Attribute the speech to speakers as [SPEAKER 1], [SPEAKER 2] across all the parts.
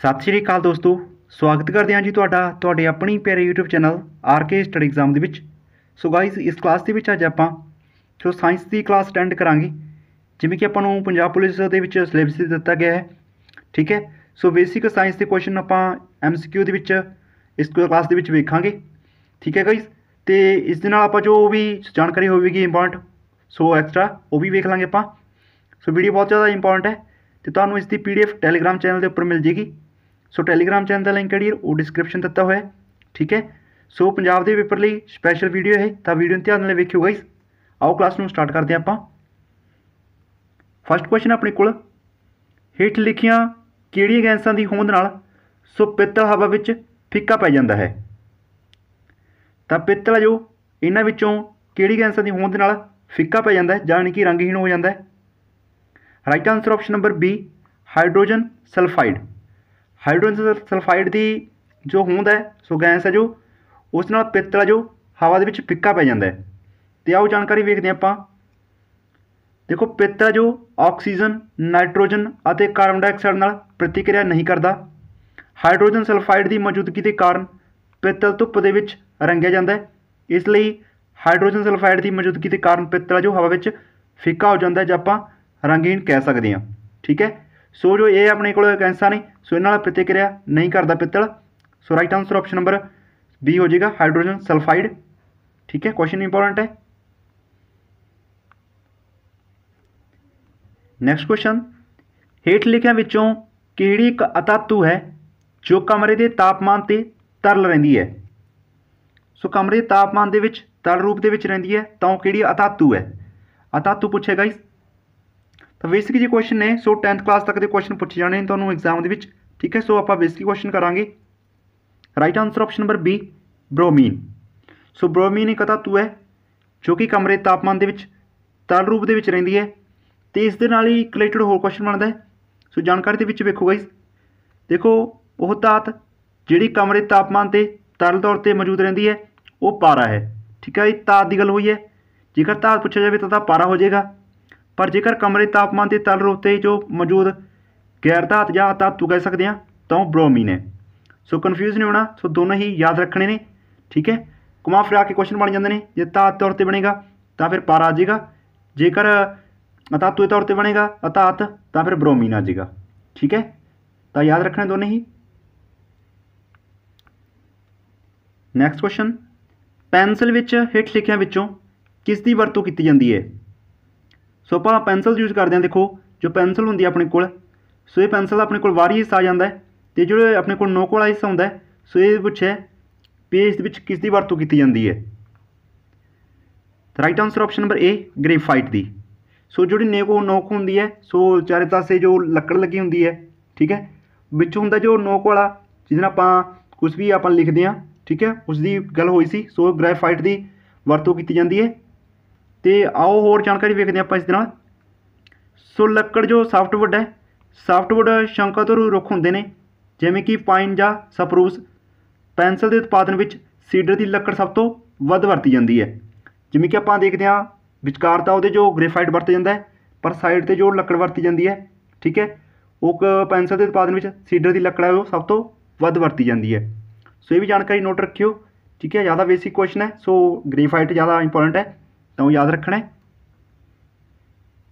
[SPEAKER 1] ਸਤਿ ਸ਼੍ਰੀ ਅਕਾਲ ਦੋਸਤੋ, ਸਵਾਗਤ ਕਰਦੇ ਹਾਂ ਜੀ ਤੁਹਾਡੇ ਆਪਣੀ ਪਿਆਰੇ YouTube channel RK study exam ਦੇ ਵਿੱਚ। ਸੋ ਗਾਇਸ, ਇਸ ਕਲਾਸ ਦੇ ਵਿੱਚ ਅੱਜ ਆਪਾਂ ਸਾਇੰਸ ਦੀ ਕਲਾਸ ਅਟੈਂਡ ਕਰਾਂਗੇ। ਜਿਵੇਂ ਕਿ ਆਪਾਂ ਨੂੰ ਪੰਜਾਬ ਪੁਲਿਸ ਦੇ ਵਿੱਚ ਸਿਲੇਬਸ ਦਿੱਤਾ ਗਿਆ ਹੈ, ਠੀਕ ਹੈ। ਸੋ ਬੇਸਿਕ ਸਾਇੰਸ ਦੇ ਕੁਐਸਚਨ ਆਪਾਂ MCQ ਦੇ ਵਿੱਚ ਇਸ ਕਲਾਸ ਦੇ ਵਿੱਚ ਵੇਖਾਂਗੇ, ਠੀਕ ਹੈ ਗਾਇਸ। ਅਤੇ ਇਸ ਦੇ ਨਾਲ ਆਪਾਂ ਜੋ ਵੀ ਜਾਣਕਾਰੀ ਹੋਵੇਗੀ ਇੰਪੋਰਟੈਂਟ, ਸੋ ਐਕਸਟਰਾ ਉਹ ਵੀ ਵੇਖ ਲਾਂਗੇ ਆਪਾਂ। ਸੋ ਵੀਡੀਓ ਬਹੁਤ ਜ਼ਿਆਦਾ ਇੰਪੋਰਟੈਂਟ ਹੈ ਅਤੇ ਤੁਹਾਨੂੰ ਇਸ ਦੀ PDF ਟੈਲੀਗ੍ਰਾਮ ਚੈਨਲ ਦੇ ਉੱਪਰ ਮਿਲ ਜੇਗੀ। ਸੋ ਟੈਲੀਗ੍ਰਾਮ ਚੈਨਲ ਦਾ ਲਿੰਕ ਜਿਹੜੀ ਉਹ ਡਿਸਕ੍ਰਿਪਸ਼ਨ ਦਿੱਤਾ ਹੋਇਆ, ਠੀਕ ਹੈ। ਸੋ ਪੰਜਾਬ ਦੇ ਪੇਪਰ ਲਈ ਸਪੈਸ਼ਲ ਵੀਡੀਓ ਹੈ, ਤਾਂ ਵੀਡੀਓ ਨੂੰ ਧਿਆਨ ਨਾਲ ਵੇਖਿਓ ਗਾਇਸ। ਆਓ ਕਲਾਸ ਨੂੰ ਸਟਾਰਟ ਕਰਦੇ ਹਾਂ ਆਪਾਂ। ਫਸਟ ਕੁਐਸਚਨ ਆਪਣੇ ਕੋਲ, ਹੇਠ ਲਿਖੀਆਂ ਕਿਹੜੀਆਂ ਗੈਸਾਂ ਦੀ ਹੋਂਦ ਨਾਲ ਸੋ ਪਿੱਤਲ ਹਵਾ ਵਿੱਚ ਫਿੱਕਾ ਪੈ ਜਾਂਦਾ ਹੈ। ਤਾਂ ਪਿੱਤਲ ਹੈ ਜੋ ਇਹਨਾਂ ਵਿੱਚੋਂ ਕਿਹੜੀ ਗੈਸਾਂ ਦੀ ਹੋਂਦ ਨਾਲ ਫਿੱਕਾ ਪੈ ਜਾਂਦਾ ਹੈ, ਜਾਣੀ ਕਿ ਰੰਗਹੀਣ ਹੋ ਜਾਂਦਾ ਹੈ। Right answer option number B, hydrogen sulphide. Hydrogen sulphide ਦੀ ਜੋ ਹੋਂਦ ਹੈ, ਸੋ ਗੈਸ ਹੈ ਜੋ ਉਸ ਨਾਲ ਪਿੱਤਲ ਜੋ ਹਵਾ ਦੇ ਵਿੱਚ ਫਿੱਕਾ ਪੈ ਜਾਂਦਾ ਹੈ। ਅਤੇ ਆਓ ਜਾਣਕਾਰੀ ਵੇਖਦੇ ਹਾਂ ਆਪਾਂ। ਦੇਖੋ, ਪਿੱਤਲ ਜੋ ਆਕਸੀਜਨ, ਨਾਈਟ੍ਰੋਜਨ ਅਤੇ ਕਾਰਬਨ ਡਾਈਆਕਸਾਈਡ ਨਾਲ ਪ੍ਰਤੀਕਿਰਿਆ ਨਹੀਂ ਕਰਦਾ। ਹਾਈਡਰੋਜਨ ਸਲਫਾਈਡ ਦੀ ਮੌਜੂਦਗੀ ਦੇ ਕਾਰਨ ਪਿੱਤਲ ਧੁੱਪ ਦੇ ਵਿੱਚ ਰੰਗਿਆ ਜਾਂਦਾ ਹੈ। ਇਸ ਲਈ ਹਾਈਡਰੋਜਨ ਸਲਫਾਈਡ ਦੀ ਮੌਜੂਦਗੀ ਦੇ ਕਾਰਨ ਪਿੱਤਲ ਜੋ ਹਵਾ ਵਿੱਚ ਫਿੱਕਾ ਹੋ ਜਾਂਦਾ ਹੈ, ਜਾਂ ਆਪਾਂ ਰੰਗਹੀਣ ਕਹਿ ਸਕਦੇ ਹਾਂ, ਠੀਕ ਹੈ। ਸੋ ਜੋ ਇਹ ਆਪਣੇ ਕੋਲ ਗੈਸਾਂ ਨੇ, ਸੋ ਇਹਨਾਂ ਨਾਲ ਪ੍ਰਤੀਕਿਰਿਆ ਨਹੀਂ ਕਰਦਾ ਪਿੱਤਲ। ਸੋ right answer option number B ਹੋ ਜਾਏਗਾ, ਹਾਈਡਰੋਜਨ ਸਲਫਾਈਡ, ਠੀਕ ਹੈ। ਕੁਐਸਚਨ ਇੰਪੋਰਟੈਂਟ ਹੈ। ਨੈਕਸਟ ਕੁਐਸਚਨ, ਹੇਠ ਲਿਖਿਆਂ ਵਿੱਚੋਂ ਕਿਹੜੀ ਇੱਕ ਅਧਾਤੂ ਹੈ ਜੋ ਕਮਰੇ ਦੇ ਤਾਪਮਾਨ 'ਤੇ ਤਰਲ ਰਹਿੰਦੀ ਹੈ। ਸੋ ਕਮਰੇ ਦੇ ਤਾਪਮਾਨ ਦੇ ਵਿੱਚ ਤਰਲ ਰੂਪ ਦੇ ਵਿੱਚ ਰਹਿੰਦੀ ਹੈ, ਤਾਂ ਉਹ ਕਿਹੜੀ ਅਧਾਤੂ ਹੈ। ਅਧਾਤੂ ਪੁੱਛੇਗਾ ਇਸ ਤਾਂ ਬੇਸਿਕ ਜਿਹੇ ਕੁਐਸਚਨ ਨੇ। ਸੋ 10th ਕਲਾਸ ਤੱਕ ਦੇ ਕੁਐਸਚਨ ਪੁੱਛੇ ਜਾਣੇ ਨੇ ਤੁਹਾਨੂੰ ਐਗਜ਼ਾਮ ਦੇ ਵਿੱਚ, ਠੀਕ ਹੈ। ਸੋ ਆਪਾਂ ਬੇਸਿਕ ਕੁਐਸਚਨ ਕਰਾਂਗੇ। Right answer option number B, ਬ੍ਰੋਮੀਨ। ਸੋ ਬ੍ਰੋਮੀਨ ਇੱਕ ਅਧਾਤੂ ਹੈ ਜੋ ਕਿ ਕਮਰੇ ਦੇ ਤਾਪਮਾਨ ਦੇ ਵਿੱਚ ਤਰਲ ਰੂਪ ਦੇ ਵਿੱਚ ਰਹਿੰਦੀ ਹੈ, ਅਤੇ ਇਸ ਦੇ ਨਾਲ ਹੀ ਰਿਲੇਟਡ ਹੋਰ ਕੁਐਸਚਨ ਬਣਦਾ ਹੈ। ਸੋ ਜਾਣਕਾਰੀ ਦੇ ਵਿੱਚ ਵੇਖੋ ਗਾਇਸ। ਦੇਖੋ, ਉਹ ਧਾਤ ਜਿਹੜੀ ਕਮਰੇ ਦੇ ਤਾਪਮਾਨ 'ਤੇ ਤਰਲ ਤੌਰ 'ਤੇ ਮੌਜੂਦ ਰਹਿੰਦੀ ਹੈ, ਉਹ ਪਾਰਾ ਹੈ, ਠੀਕ ਹੈ। ਇਹ ਧਾਤ ਦੀ ਗੱਲ ਹੋਈ ਹੈ। ਜੇਕਰ ਧਾਤ ਪੁੱਛਿਆ ਜਾਵੇ ਤਾਂ ਪਾਰਾ ਹੋ ਜਾਏਗਾ, ਪਰ ਜੇਕਰ ਕਮਰੇ ਦੇ ਤਾਪਮਾਨ 'ਤੇ ਤਰਲ ਰੂਪ 'ਤੇ ਜੋ ਮੌਜੂਦ ਗੈਰ ਧਾਤ ਜਾਂ ਧਾਤੂ ਕਹਿ ਸਕਦੇ ਹਾਂ, ਤਾਂ ਉਹ ਬ੍ਰੋਮੀਨ ਹੈ। ਸੋ ਕਨਫਿਊਜ਼ ਨਹੀਂ ਹੋਣਾ, ਸੋ ਦੋਨੋਂ ਹੀ ਯਾਦ ਰੱਖਣੇ ਨੇ, ਠੀਕ ਹੈ। ਘੁਮਾ ਫਿਰਾ ਕੇ ਕੁਐਸਚਨ ਬਣ ਜਾਂਦੇ ਨੇ। ਜੇ ਧਾਤ ਤੌਰ 'ਤੇ ਬਣੇਗਾ ਤਾਂ ਫਿਰ ਪਾਰਾ ਆ ਜਾਏਗਾ, ਜੇਕਰ ਅਧਾਤੂ ਦੇ ਤੌਰ 'ਤੇ ਬਣੇਗਾ ਅਧਾਤ ਤਾਂ ਫਿਰ ਬ੍ਰੋਮੀਨ ਆ ਜਾਏਗਾ, ਠੀਕ ਹੈ। ਤਾਂ ਯਾਦ ਰੱਖਣੇ ਦੋਨੇ ਹੀ। ਨੈਕਸਟ ਕੁਐਸਚਨ, ਪੈਨਸਿਲ ਵਿੱਚ ਹੇਠ ਲਿਖਿਆਂ ਵਿੱਚੋਂ ਕਿਸ ਦੀ ਵਰਤੋਂ ਕੀਤੀ ਜਾਂਦੀ ਹੈ। ਸੋ ਆਪਾਂ ਪੈਨਸਿਲ ਯੂਜ਼ ਕਰਦੇ ਹਾਂ। ਦੇਖੋ, ਜੋ ਪੈਨਸਿਲ ਹੁੰਦੀ ਹੈ ਆਪਣੇ ਕੋਲ, ਸੋ ਇਹ ਪੈਨਸਿਲ ਦਾ ਆਪਣੇ ਕੋਲ ਬਾਹਰੀ ਹਿੱਸਾ ਆ ਜਾਂਦਾ ਹੈ, ਅਤੇ ਜਿਹੜਾ ਆਪਣੇ ਕੋਲ ਨੋਕ ਵਾਲਾ ਹਿੱਸਾ ਹੁੰਦਾ ਹੈ, ਸੋ ਇਹ ਪੁੱਛਿਆ ਵੀ ਇਸ ਦੇ ਵਿੱਚ ਕਿਸ ਦੀ ਵਰਤੋਂ ਕੀਤੀ ਜਾਂਦੀ ਹੈ। Right answer option number A, graphite ਦੀ। ਸੋ ਜਿਹੜੀ ਨੋਕ ਹੁੰਦੀ ਹੈ, ਸੋ ਚਾਰੇ ਪਾਸੇ ਜੋ ਲੱਕੜ ਲੱਗੀ ਹੁੰਦੀ ਹੈ, ਠੀਕ ਹੈ, ਵਿੱਚ ਹੁੰਦਾ ਜੋ ਨੋਕ ਵਾਲਾ, ਜਿਹਦੇ ਨਾਲ ਆਪਾਂ ਕੁਛ ਵੀ ਆਪਾਂ ਲਿਖਦੇ ਹਾਂ, ਠੀਕ ਹੈ, ਉਸ ਦੀ ਗੱਲ ਹੋਈ ਸੀ। ਸੋ ਗ੍ਰੇਫਾਈਟ ਦੀ ਵਰਤੋਂ ਕੀਤੀ ਜਾਂਦੀ ਹੈ। ਅਤੇ ਆਓ ਹੋਰ ਜਾਣਕਾਰੀ ਵੇਖਦੇ ਹਾਂ ਆਪਾਂ ਇਸ ਦੇ ਨਾਲ। ਸੋ ਲੱਕੜ ਜੋ ਸਾਫਟਵੁੱਡ ਹੈ, ਸਾਫਟਵੁੱਡ ਸ਼ੰਕਾਧਰੂ ਰੁੱਖ ਹੁੰਦੇ ਨੇ, ਜਿਵੇਂ ਕਿ ਪਾਈਨ ਜਾਂ ਸਪਰੂਸ। ਪੈਨਸਿਲ ਦੇ ਉਤਪਾਦਨ ਵਿੱਚ ਸੀਡਰ ਦੀ ਲੱਕੜ ਸਭ ਤੋਂ ਵੱਧ ਵਰਤੀ ਜਾਂਦੀ ਹੈ। ਜਿਵੇਂ ਕਿ ਆਪਾਂ ਦੇਖਦੇ ਹਾਂ ਵਿਚਕਾਰ ਤਾਂ ਉਹਦੇ ਜੋ ਗ੍ਰੇਫਾਈਟ ਵਰਤਿਆ ਜਾਂਦਾ ਹੈ, ਪਰ ਸਾਈਡ 'ਤੇ ਜੋ ਲੱਕੜ ਵਰਤੀ ਜਾਂਦੀ ਹੈ, ਠੀਕ ਹੈ, ਉਹ ਪੈਨਸਿਲ ਦੇ ਉਤਪਾਦਨ ਵਿੱਚ ਸੀਡਰ ਦੀ ਲੱਕੜ ਹੈ ਉਹ ਸਭ ਤੋਂ ਵੱਧ ਵਰਤੀ ਜਾਂਦੀ ਹੈ। ਸੋ ਇਹ ਵੀ ਜਾਣਕਾਰੀ ਨੋਟ ਰੱਖਿਓ, ਠੀਕ ਹੈ। ਜ਼ਿਆਦਾ ਬੇਸਿਕ ਕੁਐਸਚਨ ਹੈ, ਸੋ ਗ੍ਰੇਫਾਈਟ ਜ਼ਿਆਦਾ ਇੰਪੋਰਟੈਂਟ ਹੈ, ਤਾਂ ਉਹ ਯਾਦ ਰੱਖਣਾ ਹੈ।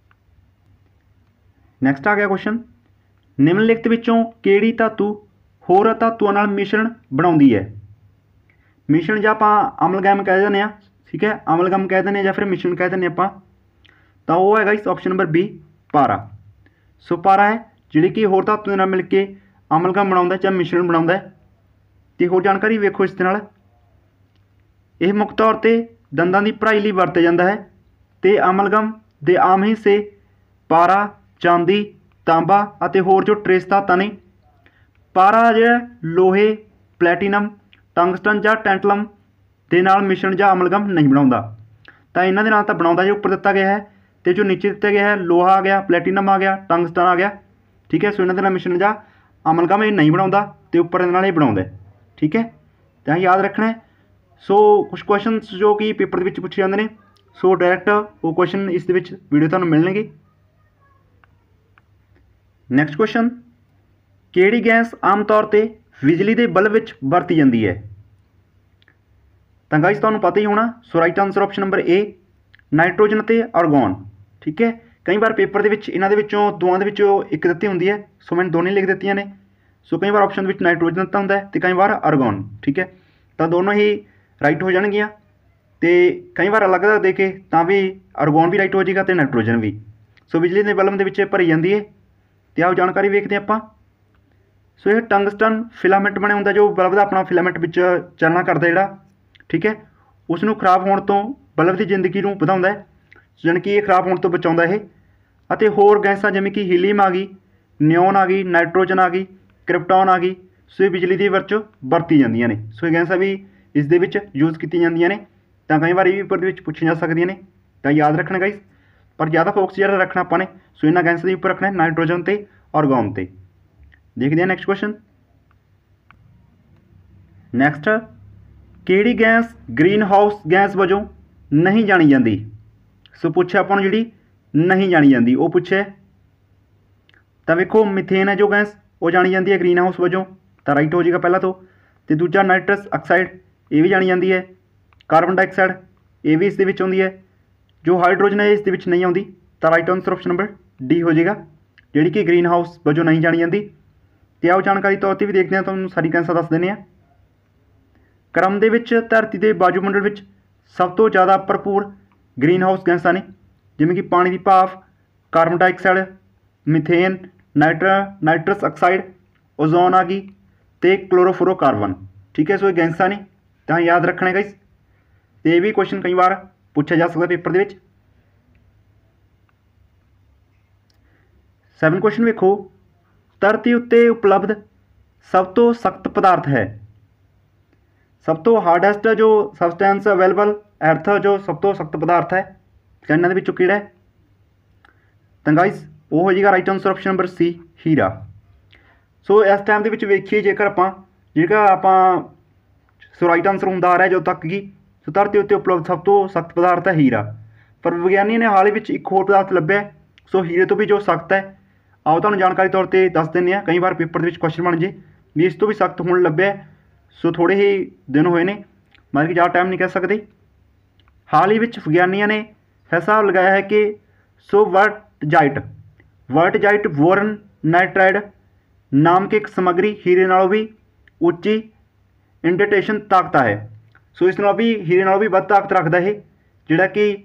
[SPEAKER 1] ਨੈਕਸਟ ਆ ਗਿਆ ਕੁਐਸਚਨ, ਨਿਮਨਲਿਖਤ ਵਿੱਚੋਂ ਕਿਹੜੀ ਧਾਤੂ ਹੋਰ ਧਾਤੂਆਂ ਨਾਲ ਮਿਸ਼ਰਣ ਬਣਾਉਂਦੀ ਹੈ। ਮਿਸ਼ਰਣ ਜਾਂ ਆਪਾਂ ਅਮਲਗਮ ਕਹਿ ਦਿੰਦੇ ਹਾਂ, ਠੀਕ ਹੈ, ਅਮਲਗਮ ਕਹਿ ਦਿੰਦੇ ਹਾਂ ਜਾਂ ਫਿਰ ਮਿਸ਼ਰਣ ਕਹਿ ਦਿੰਦੇ ਆਪਾਂ, ਤਾਂ ਉਹ ਹੈਗਾ ਇਸ ਆਪਸ਼ਨ ਨੰਬਰ B, ਪਾਰਾ। ਸੋ ਪਾਰਾ ਹੈ ਜਿਹੜੀ ਕਿ ਹੋਰ ਧਾਤੂ ਦੇ ਨਾਲ ਮਿਲ ਕੇ ਅਮਲਗਮ ਬਣਾਉਂਦਾ ਜਾਂ ਮਿਸ਼ਰਣ ਬਣਾਉਂਦਾ ਹੈ। ਅਤੇ ਹੋਰ ਜਾਣਕਾਰੀ ਵੇਖੋ ਇਸ ਦੇ ਨਾਲ। ਇਹ ਮੁੱਖ ਤੌਰ 'ਤੇ ਦੰਦਾਂ ਦੀ ਭਰਾਈ ਲਈ ਵਰਤਿਆ ਜਾਂਦਾ ਹੈ, ਅਤੇ ਅਮਲਗਮ ਦੇ ਆਮ ਹਿੱਸੇ ਪਾਰਾ, ਚਾਂਦੀ, ਤਾਂਬਾ ਅਤੇ ਹੋਰ ਜੋ ਟਰੇਸ ਧਾਤਾਂ ਨੇ। ਪਾਰਾ ਜਿਹੜਾ ਲੋਹੇ, ਪਲੈਟੀਨਮ, ਟੰਗਸਟਨ ਜਾਂ ਟੈਂਟਲਮ ਦੇ ਨਾਲ ਮਿਸ਼ਰਣ ਜਾਂ ਅਮਲਗਮ ਨਹੀਂ ਬਣਾਉਂਦਾ। ਤਾਂ ਇਹਨਾਂ ਦੇ ਨਾਲ ਤਾਂ ਬਣਾਉਂਦਾ ਜੋ ਉੱਪਰ ਦਿੱਤਾ ਗਿਆ ਹੈ, ਅਤੇ ਜੋ ਨੀਚੇ ਦਿੱਤਾ ਗਿਆ ਹੈ ਲੋਹਾ ਆ ਗਿਆ, ਪਲੈਟੀਨਮ ਆ ਗਿਆ, ਟੰਗਸਟਨ ਆ ਗਿਆ, ਠੀਕ ਹੈ। ਸੋ ਇਹਨਾਂ ਦੇ ਨਾਲ ਮਿਸ਼ਰਣ ਜਾਂ ਅਮਲਗਮ ਇਹ ਨਹੀਂ ਬਣਾਉਂਦਾ, ਅਤੇ ਉੱਪਰ ਦੇ ਨਾਲ ਇਹ ਬਣਾਉਂਦਾ, ਠੀਕ ਹੈ। ਤਾਂ ਯਾਦ ਰੱਖਣਾ ਹੈ। ਸੋ ਕੁਛ ਕੁਐਸਚਨ ਜੋ ਕਿ ਪੇਪਰ ਦੇ ਵਿੱਚ ਪੁੱਛੇ ਜਾਂਦੇ ਨੇ, ਸੋ ਡਾਇਰੈਕਟ ਉਹ ਕੁਐਸਚਨ ਇਸ ਦੇ ਵਿੱਚ ਵੀਡੀਓ ਤੁਹਾਨੂੰ ਮਿਲਣਗੇ। ਨੈਕਸਟ ਕੁਐਸਚਨ, ਕਿਹੜੀ ਗੈਸ ਆਮ ਤੌਰ ਤੇ ਬਿਜਲੀ ਦੇ ਬਲਬ ਵਿੱਚ ਵਰਤੀ ਜਾਂਦੀ ਹੈ? ਤਾਂ ਗਾਇਸ ਤੁਹਾਨੂੰ ਪਤਾ ਹੀ ਹੋਣਾ। So right answer option number A, nitrogen ਅਤੇ ਆਰਗੋਨ। ਠੀਕ ਹੈ, ਕਈ ਵਾਰ ਪੇਪਰ ਦੇ ਵਿੱਚ ਇਹਨਾਂ ਦੇ ਵਿੱਚੋਂ ਦੋਵਾਂ ਦੇ ਵਿੱਚੋਂ ਇੱਕ ਦਿੱਤੀ ਹੁੰਦੀ ਹੈ, ਸੋ ਮੈਨੂੰ ਦੋਨੇ ਲਿਖ ਦਿੱਤੀਆਂ ਨੇ। ਸੋ ਕਈ ਵਾਰ ਆਪਸ਼ਨ ਦੇ ਵਿੱਚ ਨਾਈਟ੍ਰੋਜਨ ਦਿੱਤਾ ਹੁੰਦਾ ਹੈ ਅਤੇ ਕਈ ਵਾਰ ਆਰਗੋਨ। ਠੀਕ ਹੈ, ਤਾਂ ਦੋਨੋਂ ਹੀ ਰਾਈਟ ਹੋ ਜਾਣਗੀਆਂ। ਅਤੇ ਕਈ ਵਾਰ ਅਲੱਗ ਅਲੱਗ ਦੇ ਕੇ ਤਾਂ ਵੀ ਆਰਗੋਨ ਵੀ ਰਾਈਟ ਹੋ ਜਾਏਗਾ ਅਤੇ ਨਾਈਟ੍ਰੋਜਨ ਵੀ। ਸੋ ਬਿਜਲੀ ਦੇ ਬਲਬ ਦੇ ਵਿੱਚ ਭਰੀ ਜਾਂਦੀ ਹੈ। ਅਤੇ ਆਓ ਜਾਣਕਾਰੀ ਵੇਖਦੇ ਆਪਾਂ। ਸੋ ਇਹ ਟੰਗਸਟਨ ਫਿਲਾਮੈਂਟ ਬਣਿਆ ਹੁੰਦਾ ਜੋ ਬਲਬ ਦਾ ਆਪਣਾ ਫਿਲਾਮੈਂਟ ਵਿੱਚ ਚੱਲਣਾ ਕਰਦਾ ਜਿਹੜਾ। ਠੀਕ ਹੈ, ਉਸ ਨੂੰ ਖਰਾਬ ਹੋਣ ਤੋਂ ਬਲਬ ਦੀ ਜ਼ਿੰਦਗੀ ਨੂੰ ਵਧਾਉਂਦਾ ਹੈ, ਜਾਣੀ ਕਿ ਇਹ ਖਰਾਬ ਹੋਣ ਤੋਂ ਬਚਾਉਂਦਾ ਇਹ। ਅਤੇ ਹੋਰ ਗੈਸਾਂ ਜਿਵੇਂ ਕਿ ਹੀਲੀਅਮ ਆ ਗਈ, ਨਿਓਨ ਆ ਗਈ, ਨਾਈਟ੍ਰੋਜਨ ਆ ਗਈ, ਕ੍ਰਿਪਟੋਨ ਆ ਗਈ। ਸੋ ਇਹ ਬਿਜਲੀ ਦੀ ਵਰਤੋਂ ਵਰਤੀ ਜਾਂਦੀਆਂ ਨੇ। ਸੋ ਇਹ ਗੈਸਾਂ ਵੀ ਇਸ ਦੇ ਵਿੱਚ ਯੂਜ਼ ਕੀਤੀਆਂ ਜਾਂਦੀਆਂ ਨੇ। ਤਾਂ ਕਈ ਵਾਰ ਇਹ ਵੀ ਪੇਪਰ ਦੇ ਵਿੱਚ ਪੁੱਛੀਆਂ ਜਾ ਸਕਦੀਆਂ ਨੇ, ਤਾਂ ਯਾਦ ਰੱਖਣਾ ਗਾਈਸ। ਪਰ ਜ਼ਿਆਦਾ ਫੋਕਸ ਜਿਹੜਾ ਰੱਖਣਾ ਆਪਾਂ ਨੇ ਸੋ ਇਹਨਾਂ ਗੈਸਾਂ ਦੇ ਉੱਪਰ ਰੱਖਣਾ ਨਾਈਟ੍ਰੋਜਨ ਅਤੇ ਆਰਗੋਨ 'ਤੇ। ਦੇਖਦੇ ਹਾਂ ਨੈਕਸਟ ਕੁਐਸਚਨ। ਨੈਕਸਟ, ਕਿਹੜੀ ਗੈਸ ਗ੍ਰੀਨ ਹਾਊਸ ਗੈਸ ਵਜੋਂ ਨਹੀਂ ਜਾਣੀ ਜਾਂਦੀ? ਸੋ ਪੁੱਛਿਆ ਆਪਾਂ ਨੂੰ ਜਿਹੜੀ ਨਹੀਂ ਜਾਣੀ ਜਾਂਦੀ ਉਹ ਪੁੱਛਿਆ। ਤਾਂ ਵੇਖੋ ਮਿਥੇਨ ਹੈ ਜੋ ਗੈਸ ਉਹ ਜਾਣੀ ਜਾਂਦੀ ਹੈ ਗ੍ਰੀਨ ਹਾਊਸ ਵਜੋਂ, ਤਾਂ ਰਾਈਟ ਹੋ ਜਾਏਗਾ ਪਹਿਲਾਂ ਤੋਂ। ਅਤੇ ਦੂਜਾ ਨਾਈਟਰਸ ਆਕਸਾਈਡ ਇਹ ਵੀ ਜਾਣੀ ਜਾਂਦੀ ਹੈ। ਕਾਰਬਨ ਡਾਈਆਕਸਾਈਡ ਇਹ ਵੀ ਇਸ ਦੇ ਵਿੱਚ ਆਉਂਦੀ ਹੈ। ਜੋ ਹਾਈਡਰੋਜਨ ਹੈ ਇਸ ਦੇ ਵਿੱਚ ਨਹੀਂ ਆਉਂਦੀ, ਤਾਂ right answer option number D ਹੋ ਜਾਏਗਾ, ਜਿਹੜੀ ਕਿ ਗ੍ਰੀਨ ਹਾਊਸ ਵਜੋਂ ਨਹੀਂ ਜਾਣੀ ਜਾਂਦੀ। ਅਤੇ ਆਓ ਜਾਣਕਾਰੀ ਤੌਰ 'ਤੇ ਵੀ ਦੇਖਦੇ ਹਾਂ, ਤੁਹਾਨੂੰ ਸਾਰੀ ਗੈਸਾਂ ਦੱਸ ਦਿੰਦੇ ਹਾਂ। ਕ੍ਰਮ ਦੇ ਵਿੱਚ ਧਰਤੀ ਦੇ ਵਾਯੂਮੰਡਲ ਵਿੱਚ ਸਭ ਤੋਂ ਜ਼ਿਆਦਾ ਭਰਪੂਰ ਗ੍ਰੀਨ ਹਾਊਸ ਗੈਸਾਂ ਨੇ, ਜਿਵੇਂ ਕਿ ਪਾਣੀ ਦੀ ਭਾਫ਼, carbon dioxide, methane, nitrous oxide, ozone ਆ ਗਈ ਅਤੇ ਕਲੋਰੋਫਲੋਰੋਕਾਰਬਨ। ਠੀਕ ਹੈ, ਸੋ ਇਹ ਗੈਸਾਂ ਨੇ, ਤਾਂ ਯਾਦ ਰੱਖਣਾ ਗਾਇਸ। ਅਤੇ ਇਹ ਵੀ ਕੁਐਸਚਨ ਕਈ ਵਾਰ ਪੁੱਛਿਆ ਜਾ ਸਕਦਾ ਪੇਪਰ ਦੇ ਵਿੱਚ। 7 ਕੁਐਸਚਨ ਵੇਖੋ, ਧਰਤੀ ਉੱਤੇ ਉਪਲਬਧ ਸਭ ਤੋਂ ਸਖਤ ਪਦਾਰਥ ਹੈ। ਸਭ ਤੋਂ ਹਾਰਡੈਸਟ ਜੋ ਸਬਸਟੈਂਸ ਅਵੇਲੇਬਲ ਅਰਥ ਜੋ ਸਭ ਤੋਂ ਸਖਤ ਪਦਾਰਥ ਹੈ, ਤਾਂ ਇਹਨਾਂ ਦੇ ਵਿੱਚੋਂ ਕਿਹੜਾ ਹੈ? ਤਾਂ ਗਾਇਸ ਉਹ ਹੋ ਜਾਏਗਾ ਰਾਈਟ ਆਨਸਰ ਆਪਸ਼ਨ ਨੰਬਰ ਸੀ, ਹੀਰਾ। ਸੋ ਇਸ ਟਾਈਮ ਦੇ ਵਿੱਚ ਵੇਖੀਏ ਜੇਕਰ ਆਪਾਂ ਸੋ ਰਾਈਟ ਆਨਸਰ ਹੁੰਦਾ ਆ ਰਿਹਾ ਜਦੋਂ ਤੱਕ ਕਿ ਸੋ ਧਰਤੀ ਉੱਤੇ ਉਪਲਬਧ ਸਭ ਤੋਂ ਸਖਤ ਪਦਾਰਥ ਹੈ ਹੀਰਾ। ਪਰ ਵਿਗਿਆਨੀਆਂ ਨੇ ਹਾਲ ਹੀ ਵਿੱਚ ਇੱਕ ਹੋਰ ਪਦਾਰਥ ਲੱਭਿਆ ਸੋ ਹੀਰੇ ਤੋਂ ਵੀ ਜੋ ਸਖਤ ਹੈ। ਆਓ ਤੁਹਾਨੂੰ ਜਾਣਕਾਰੀ ਤੌਰ 'ਤੇ ਦੱਸ ਦਿੰਦੇ ਹਾਂ, ਕਈ ਵਾਰ ਪੇਪਰ ਦੇ ਵਿੱਚ ਕੁਐਸਚਨ ਬਣ ਜੇ ਵੀ ਇਸ ਤੋਂ ਵੀ ਸਖਤ ਹੁਣ ਲੱਭਿਆ। ਸੋ ਥੋੜ੍ਹੇ ਹੀ ਦਿਨ ਹੋਏ ਨੇ, ਮਤਲਬ ਕਿ ਜ਼ਿਆਦਾ ਟਾਈਮ ਨਹੀਂ ਕਹਿ ਸਕਦੇ। ਹਾਲ ਹੀ ਵਿੱਚ ਵਿਗਿਆਨੀਆਂ ਨੇ ਫੈਸਲਾ ਲਗਾਇਆ ਹੈ ਕਿ ਸੋ ਵਰਟਜਾਈਟ ਬੋਰਨ ਨਾਈਟ੍ਰਾਈਡ ਨਾਮ ਕੇ ਇੱਕ ਸਮੱਗਰੀ ਹੀਰੇ ਨਾਲੋਂ ਵੀ ਉੱਚੀ ਇੰਡੇਟੇਸ਼ਨ ਤਾਕਤ ਹੈ। ਸੋ ਇਸ ਨਾਲ ਵੀ ਹੀਰੇ ਨਾਲੋਂ ਵੀ ਵੱਧ ਤਾਕਤ ਰੱਖਦਾ ਇਹ, ਜਿਹੜਾ ਕਿ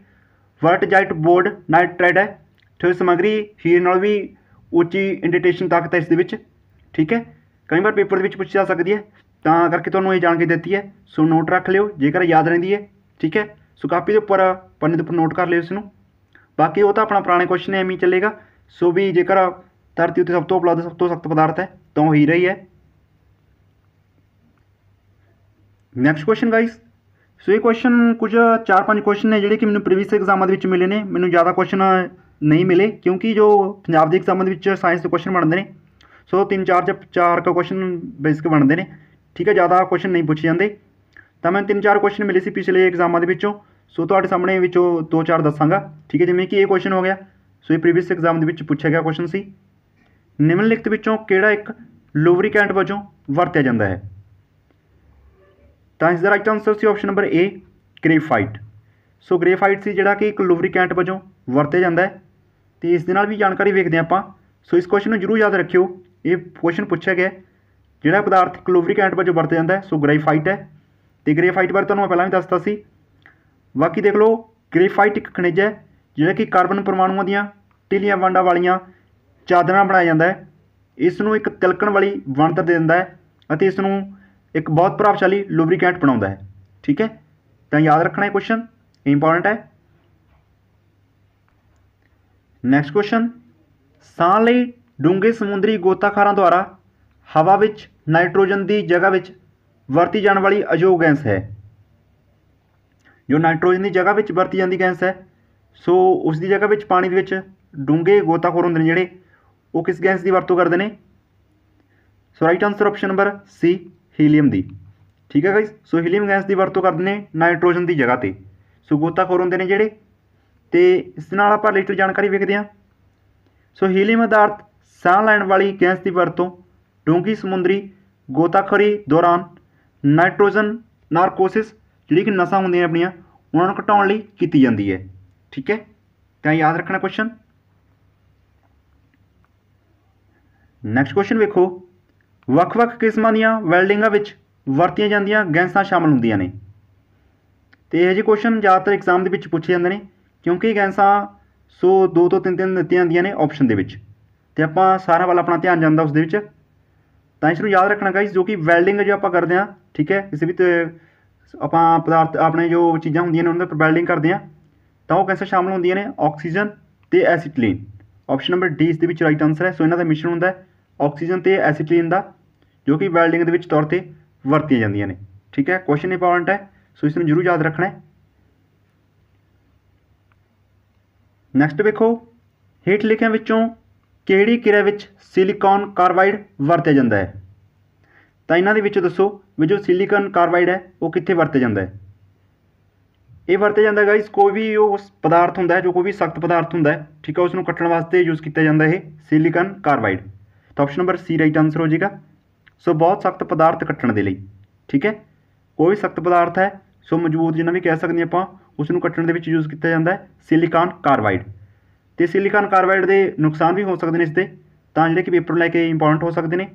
[SPEAKER 1] ਵਰਟਜਾਈਟ ਬੋਰਡ ਨਾਈਟ੍ਰਾਈਡ ਹੈ। ਤੇ ਸਮੱਗਰੀ ਹੀਰੇ ਨਾਲੋਂ ਵੀ ਉੱਚੀ ਇੰਡੇਟੇਸ਼ਨ ਤਾਕਤ ਹੈ ਇਸ ਦੇ ਵਿੱਚ। ਠੀਕ ਹੈ, ਕਈ ਵਾਰ ਪੇਪਰ ਦੇ ਵਿੱਚ ਪੁੱਛੀ ਜਾ ਸਕਦੀ ਹੈ, ਤਾਂ ਕਰਕੇ ਤੁਹਾਨੂੰ ਇਹ ਜਾਣਕਾਰੀ ਦਿੱਤੀ ਹੈ। ਸੋ ਨੋਟ ਰੱਖ ਲਿਓ ਜੇਕਰ ਯਾਦ ਰਹਿੰਦੀ ਹੈ। ਠੀਕ ਹੈ, ਸੋ ਕਾਪੀ ਦੇ ਉੱਪਰ ਪੰਨੇ ਦੇ ਉੱਪਰ ਨੋਟ ਕਰ ਲਿਓ ਇਸ ਨੂੰ। ਬਾਕੀ ਉਹ ਤਾਂ ਆਪਣਾ ਪੁਰਾਣੇ ਕੁਐਸਚਨ ਐਵੇਂ ਹੀ ਚੱਲੇਗਾ। ਸੋ ਵੀ ਜੇਕਰ ਧਰਤੀ ਉੱਤੇ ਸਭ ਤੋਂ ਉਪਲਬਧ ਸਭ ਤੋਂ ਸਖਤ ਪਦਾਰਥ ਹੈ ਤਾਂ ਉਹ ਹੀਰਾ ਹੀ ਹੈ। Next question guys. ਸੋ ਇਹ ਕੁਐਸਚਨ ਕੁਝ 4-5 ਕੁਐਸਚਨ ਨੇ ਜਿਹੜੇ ਕਿ ਮੈਨੂੰ ਪ੍ਰੀਵੀਅਸ ਐਗਜ਼ਾਮਾਂ ਦੇ ਵਿੱਚ ਮਿਲੇ ਨੇ। ਮੈਨੂੰ ਜ਼ਿਆਦਾ ਕੁਐਸਚਨ ਨਹੀਂ ਮਿਲੇ ਕਿਉਂਕਿ ਜੋ ਪੰਜਾਬ ਦੇ ਐਗਜ਼ਾਮਾਂ ਦੇ ਵਿੱਚ ਸਾਇੰਸ ਦੇ ਕੁਐਸਚਨ ਬਣਦੇ ਨੇ ਸੋ 3-4 ਕੁਐਸਚਨ ਬੇਸਿਕ ਬਣਦੇ ਨੇ। ਠੀਕ ਹੈ, ਜ਼ਿਆਦਾ ਕੁਐਸਚਨ ਨਹੀਂ ਪੁੱਛੇ ਜਾਂਦੇ। ਤਾਂ ਮੈਨੂੰ 3-4 ਕੁਐਸਚਨ ਮਿਲੇ ਸੀ ਪਿਛਲੇ ਐਗਜ਼ਾਮਾਂ ਦੇ ਵਿੱਚੋਂ। ਸੋ ਤੁਹਾਡੇ ਸਾਹਮਣੇ ਵਿੱਚੋਂ 2-4 ਦੱਸਾਂਗਾ। ਠੀਕ ਹੈ, ਜਿਵੇਂ ਕਿ ਇਹ ਕੁਐਸਚਨ ਹੋ ਗਿਆ ਸੋ ਇਹ ਪ੍ਰੀਵੀਅਸ ਐਗਜ਼ਾਮ ਦੇ ਵਿੱਚ ਪੁੱਛਿਆ ਗਿਆ ਕੁਐਸਚਨ ਸੀ। ਨਿਮਨਲਿਖਤ ਵਿੱਚੋਂ ਕਿਹੜਾ ਇੱਕ ਲੂਬਰੀਕੈਂਟ ਵਜੋਂ ਵਰਤਿਆ ਜਾਂਦਾ ਹੈ? ਤਾਂ ਇਸ ਦਾ ਰਾਈਟ ਆਨਸਰ ਸੀ ਆਪਸ਼ਨ ਨੰਬਰ ਏ, ਗ੍ਰੇਫਾਈਟ। ਸੋ ਗ੍ਰੇਫਾਈਟ ਸੀ ਜਿਹੜਾ ਕਿ ਇੱਕ ਲੂਬਰੀਕੈਂਟ ਵਜੋਂ ਵਰਤਿਆ ਜਾਂਦਾ ਹੈ। ਅਤੇ ਇਸ ਦੇ ਨਾਲ ਵੀ ਜਾਣਕਾਰੀ ਵੇਖਦੇ ਹਾਂ ਆਪਾਂ। ਸੋ ਇਸ ਕੁਐਸਚਨ ਨੂੰ ਜ਼ਰੂਰ ਯਾਦ ਰੱਖਿਓ, ਇਹ ਕੁਐਸਚਨ ਪੁੱਛਿਆ ਗਿਆ ਜਿਹੜਾ ਪਦਾਰਥ ਇੱਕ ਲੂਬਰੀਕੈਂਟ ਵਜੋਂ ਵਰਤਿਆ ਜਾਂਦਾ ਹੈ ਸੋ ਗ੍ਰੇਫਾਈਟ ਹੈ। ਅਤੇ ਗ੍ਰੇਫਾਈਟ ਬਾਰੇ ਤੁਹਾਨੂੰ ਮੈਂ ਪਹਿਲਾਂ ਵੀ ਦੱਸਤਾ ਸੀ। ਬਾਕੀ ਦੇਖ ਲਓ, ਗ੍ਰੇਫਾਈਟ ਇੱਕ ਖਣਿਜ ਹੈ ਜਿਹੜਾ ਕਿ ਕਾਰਬਨ ਪਰਮਾਣੂਆਂ ਦੀਆਂ ਢਿੱਲੀਆਂ ਵੰਡਾਂ ਵਾਲੀਆਂ ਚਾਦਰਾਂ ਬਣਾਇਆ ਜਾਂਦਾ ਹੈ। ਇਸ ਨੂੰ ਇੱਕ ਤਿਲਕਣ ਵਾਲੀ ਬਣਤਰ ਦੇ ਦਿੰਦਾ ਹੈ ਅਤੇ ਇਸ ਨੂੰ ਇੱਕ ਬਹੁਤ ਪ੍ਰਭਾਵਸ਼ਾਲੀ ਲੂਬਰੀਕੈਂਟ ਬਣਾਉਂਦਾ ਹੈ। ਠੀਕ ਹੈ, ਤਾਂ ਯਾਦ ਰੱਖਣਾ ਇਹ ਕੁਐਸਚਨ ਇੰਪੋਰਟੈਂਟ ਹੈ। ਨੈਕਸਟ ਕੁਐਸਚਨ, ਸਾਹ ਲਈ ਡੂੰਘੇ ਸਮੁੰਦਰੀ ਗੋਤਾਖੋਰਾਂ ਦੁਆਰਾ ਹਵਾ ਵਿੱਚ ਨਾਈਟ੍ਰੋਜਨ ਦੀ ਜਗ੍ਹਾ ਵਿੱਚ ਵਰਤੀ ਜਾਣ ਵਾਲੀ ਅਯੋਗ ਗੈਸ ਹੈ। ਜੋ ਨਾਈਟ੍ਰੋਜਨ ਦੀ ਜਗ੍ਹਾ ਵਿੱਚ ਵਰਤੀ ਜਾਂਦੀ ਗੈਸ ਹੈ ਸੋ ਉਸ ਦੀ ਜਗ੍ਹਾ ਵਿੱਚ ਪਾਣੀ ਦੇ ਵਿੱਚ ਡੂੰਘੇ ਗੋਤਾਖੋਰ ਹੁੰਦੇ ਨੇ ਜਿਹੜੇ, ਉਹ ਕਿਸ ਗੈਸ ਦੀ ਵਰਤੋਂ ਕਰਦੇ ਨੇ? So right answer option number C, helium ਦੀ। ਠੀਕ ਹੈ ਗਾਈਸ, ਸੋ ਹੀਲੀਅਮ ਗੈਸ ਦੀ ਵਰਤੋਂ ਕਰਦੇ ਨੇ ਨਾਈਟ੍ਰੋਜਨ ਦੀ ਜਗ੍ਹਾ 'ਤੇ। ਸੋ ਗੋਤਾਖੋਰ ਹੁੰਦੇ ਨੇ ਜਿਹੜੇ। ਅਤੇ ਇਸ ਦੇ ਨਾਲ ਆਪਾਂ ਰਿਲੇਟਡ ਜਾਣਕਾਰੀ ਵੇਖਦੇ ਹਾਂ। ਸੋ ਹੀਲੀਅਮ ਆਧਾਰਿਤ ਸਾਹ ਲੈਣ ਵਾਲੀ ਗੈਸ ਦੀ ਵਰਤੋਂ ਡੂੰਘੀ ਸਮੁੰਦਰੀ ਗੋਤਾਖੋਰੀ ਦੌਰਾਨ ਨਾਈਟ੍ਰੋਜਨ ਨਾਰਕੋਸਿਸ ਜਿਹੜੀ ਕਿ ਨਸਾਂ ਹੁੰਦੀਆਂ ਆਪਣੀਆਂ ਉਹਨਾਂ ਨੂੰ ਘਟਾਉਣ ਲਈ ਕੀਤੀ ਜਾਂਦੀ ਹੈ। ਠੀਕ ਹੈ, ਤਾਂ ਯਾਦ ਰੱਖਣਾ ਕੁਐਸਚਨ। ਨੈਕਸਟ ਕੁਐਸਚਨ ਵੇਖੋ, ਵੱਖ-ਵੱਖ ਕਿਸਮਾਂ ਦੀਆਂ ਵੈਲਡਿੰਗਾਂ ਵਿੱਚ ਵਰਤੀਆਂ ਜਾਂਦੀਆਂ ਗੈਸਾਂ ਸ਼ਾਮਲ ਹੁੰਦੀਆਂ ਨੇ। ਤੇ ਇਹ ਜਿਹੇ ਕੁਐਸਚਨ ਜ਼ਿਆਦਾਤਰ ਐਗਜ਼ਾਮ ਦੇ ਵਿੱਚ ਪੁੱਛੇ ਜਾਂਦੇ ਨੇ ਕਿਉਂਕਿ ਇਹ ਗੈਸਾਂ 2 ਤੋਂ 3 ਦਿੱਤੀਆਂ ਜਾਂਦੀਆਂ ਨੇ ਆਪਸ਼ਨ ਦੇ ਵਿੱਚ, ਤੇ ਆਪਾਂ ਸਾਰਿਆਂ ਵੱਲ ਆਪਣਾ ਧਿਆਨ ਜਾਂਦਾ ਉਸ ਦੇ ਵਿੱਚ। ਤਾਂ ਇਸ ਨੂੰ ਯਾਦ ਰੱਖਣਾ ਗਾਈਸ, ਜੋ ਕਿ ਵੈਲਡਿੰਗ ਜੋ ਆਪਾਂ ਕਰਦੇ ਹਾਂ, ਠੀਕ ਹੈ, ਕਿਸੇ ਵੀ ਆਪਾਂ ਪਦਾਰਥ ਆਪਣੇ ਜੋ ਚੀਜ਼ਾਂ ਹੁੰਦੀਆਂ ਨੇ ਉਹਨਾਂ ਦੇ ਵੈਲਡਿੰਗ ਕਰਦੇ ਹਾਂ ਤਾਂ ਉਹ ਗੈਸਾਂ ਸ਼ਾਮਲ ਹੁੰਦੀਆਂ ਨੇ ਆਕਸੀਜਨ ਤੇ ਐਸੀਟਿਲੀਨ। ਆਪਸ਼ਨ ਨੰਬਰ ਡੀ ਇਸ ਦੇ ਵਿੱਚ ਰਾਈਟ ਆਨਸਰ ਹੈ। ਸੋ ਇਹਨਾਂ ਦਾ ਮਿਸ਼ਰਣ ਹੁੰਦਾ ਹੈ ਆਕਸੀਜਨ ਤੇ ਐਸੀਟਿਲੀਨ ਦਾ, ਜੋ ਕਿ ਵੈਲਡਿੰਗ ਦੇ ਵਿੱਚ ਤੌਰ 'ਤੇ ਵਰਤੀਆਂ ਜਾਂਦੀਆਂ ਨੇ। ਠੀਕ ਹੈ, ਕੁਐਸਚਨ ਇੰਪੋਰਟੈਂਟ ਹੈ, ਸੋ ਇਸ ਨੂੰ ਜ਼ਰੂਰ ਯਾਦ ਰੱਖਣਾ ਹੈ। ਨੈਕਸਟ ਵੇਖੋ, ਹੇਠ ਲਿਖਿਆਂ ਵਿੱਚੋਂ ਕਿਹੜੀ ਕਿਰਿਆ ਵਿੱਚ ਸਿਲੀਕਾਨ ਕਾਰਬਾਈਡ ਵਰਤਿਆ ਜਾਂਦਾ ਹੈ। ਤਾਂ ਇਹਨਾਂ ਦੇ ਵਿੱਚ ਦੱਸੋ ਵੀ ਜੋ ਸਿਲੀਕਾਨ ਕਾਰਬਾਈਡ ਹੈ ਉਹ ਕਿੱਥੇ ਵਰਤਿਆ ਜਾਂਦਾ ਹੈ। ਇਹ ਵਰਤਿਆ ਜਾਂਦਾ ਗਾਈਸ ਕੋਈ ਵੀ ਉਹ ਪਦਾਰਥ ਹੁੰਦਾ ਹੈ, ਜੋ ਕੋਈ ਵੀ ਸਖਤ ਪਦਾਰਥ ਹੁੰਦਾ ਹੈ, ਠੀਕ ਹੈ, ਉਸ ਨੂੰ ਕੱਟਣ ਵਾਸਤੇ ਯੂਜ਼ ਕੀਤਾ ਜਾਂਦਾ ਇਹ ਸਿਲੀਕਾਨ ਕਾਰਬਾਈਡ। ਤਾਂ ਆਪਸ਼ਨ ਨੰਬਰ ਸੀ ਰਾਈਟ ਆਨਸਰ ਹੋ ਜਾਏਗਾ। ਸੋ ਬਹੁਤ ਸਖਤ ਪਦਾਰਥ ਕੱਟਣ ਦੇ ਲਈ, ਠੀਕ ਹੈ, ਕੋਈ ਸਖਤ ਪਦਾਰਥ ਹੈ, ਸੋ ਮਜ਼ਬੂਤ ਜਿੰਨਾ ਵੀ ਕਹਿ ਸਕਦੇ ਆਪਾਂ, ਉਸ ਨੂੰ ਕੱਟਣ ਦੇ ਵਿੱਚ ਯੂਜ਼ ਕੀਤਾ ਜਾਂਦਾ ਹੈ ਸਿਲੀਕਾਨ ਕਾਰਬਾਈਡ। ਤੇ ਸਿਲੀਕਾਨ ਕਾਰਬਾਈਡ ਦੇ ਨੁਕਸਾਨ ਵੀ ਹੋ ਸਕਦੇ ਨੇ ਇਸ ਦੇ, ਤਾਂ ਜਿਹੜੇ ਕਿ ਪੇਪਰ ਲੈ ਕੇ ਇੰਪੋਰਟੈਂਟ ਹੋ ਸਕਦੇ ਨੇ।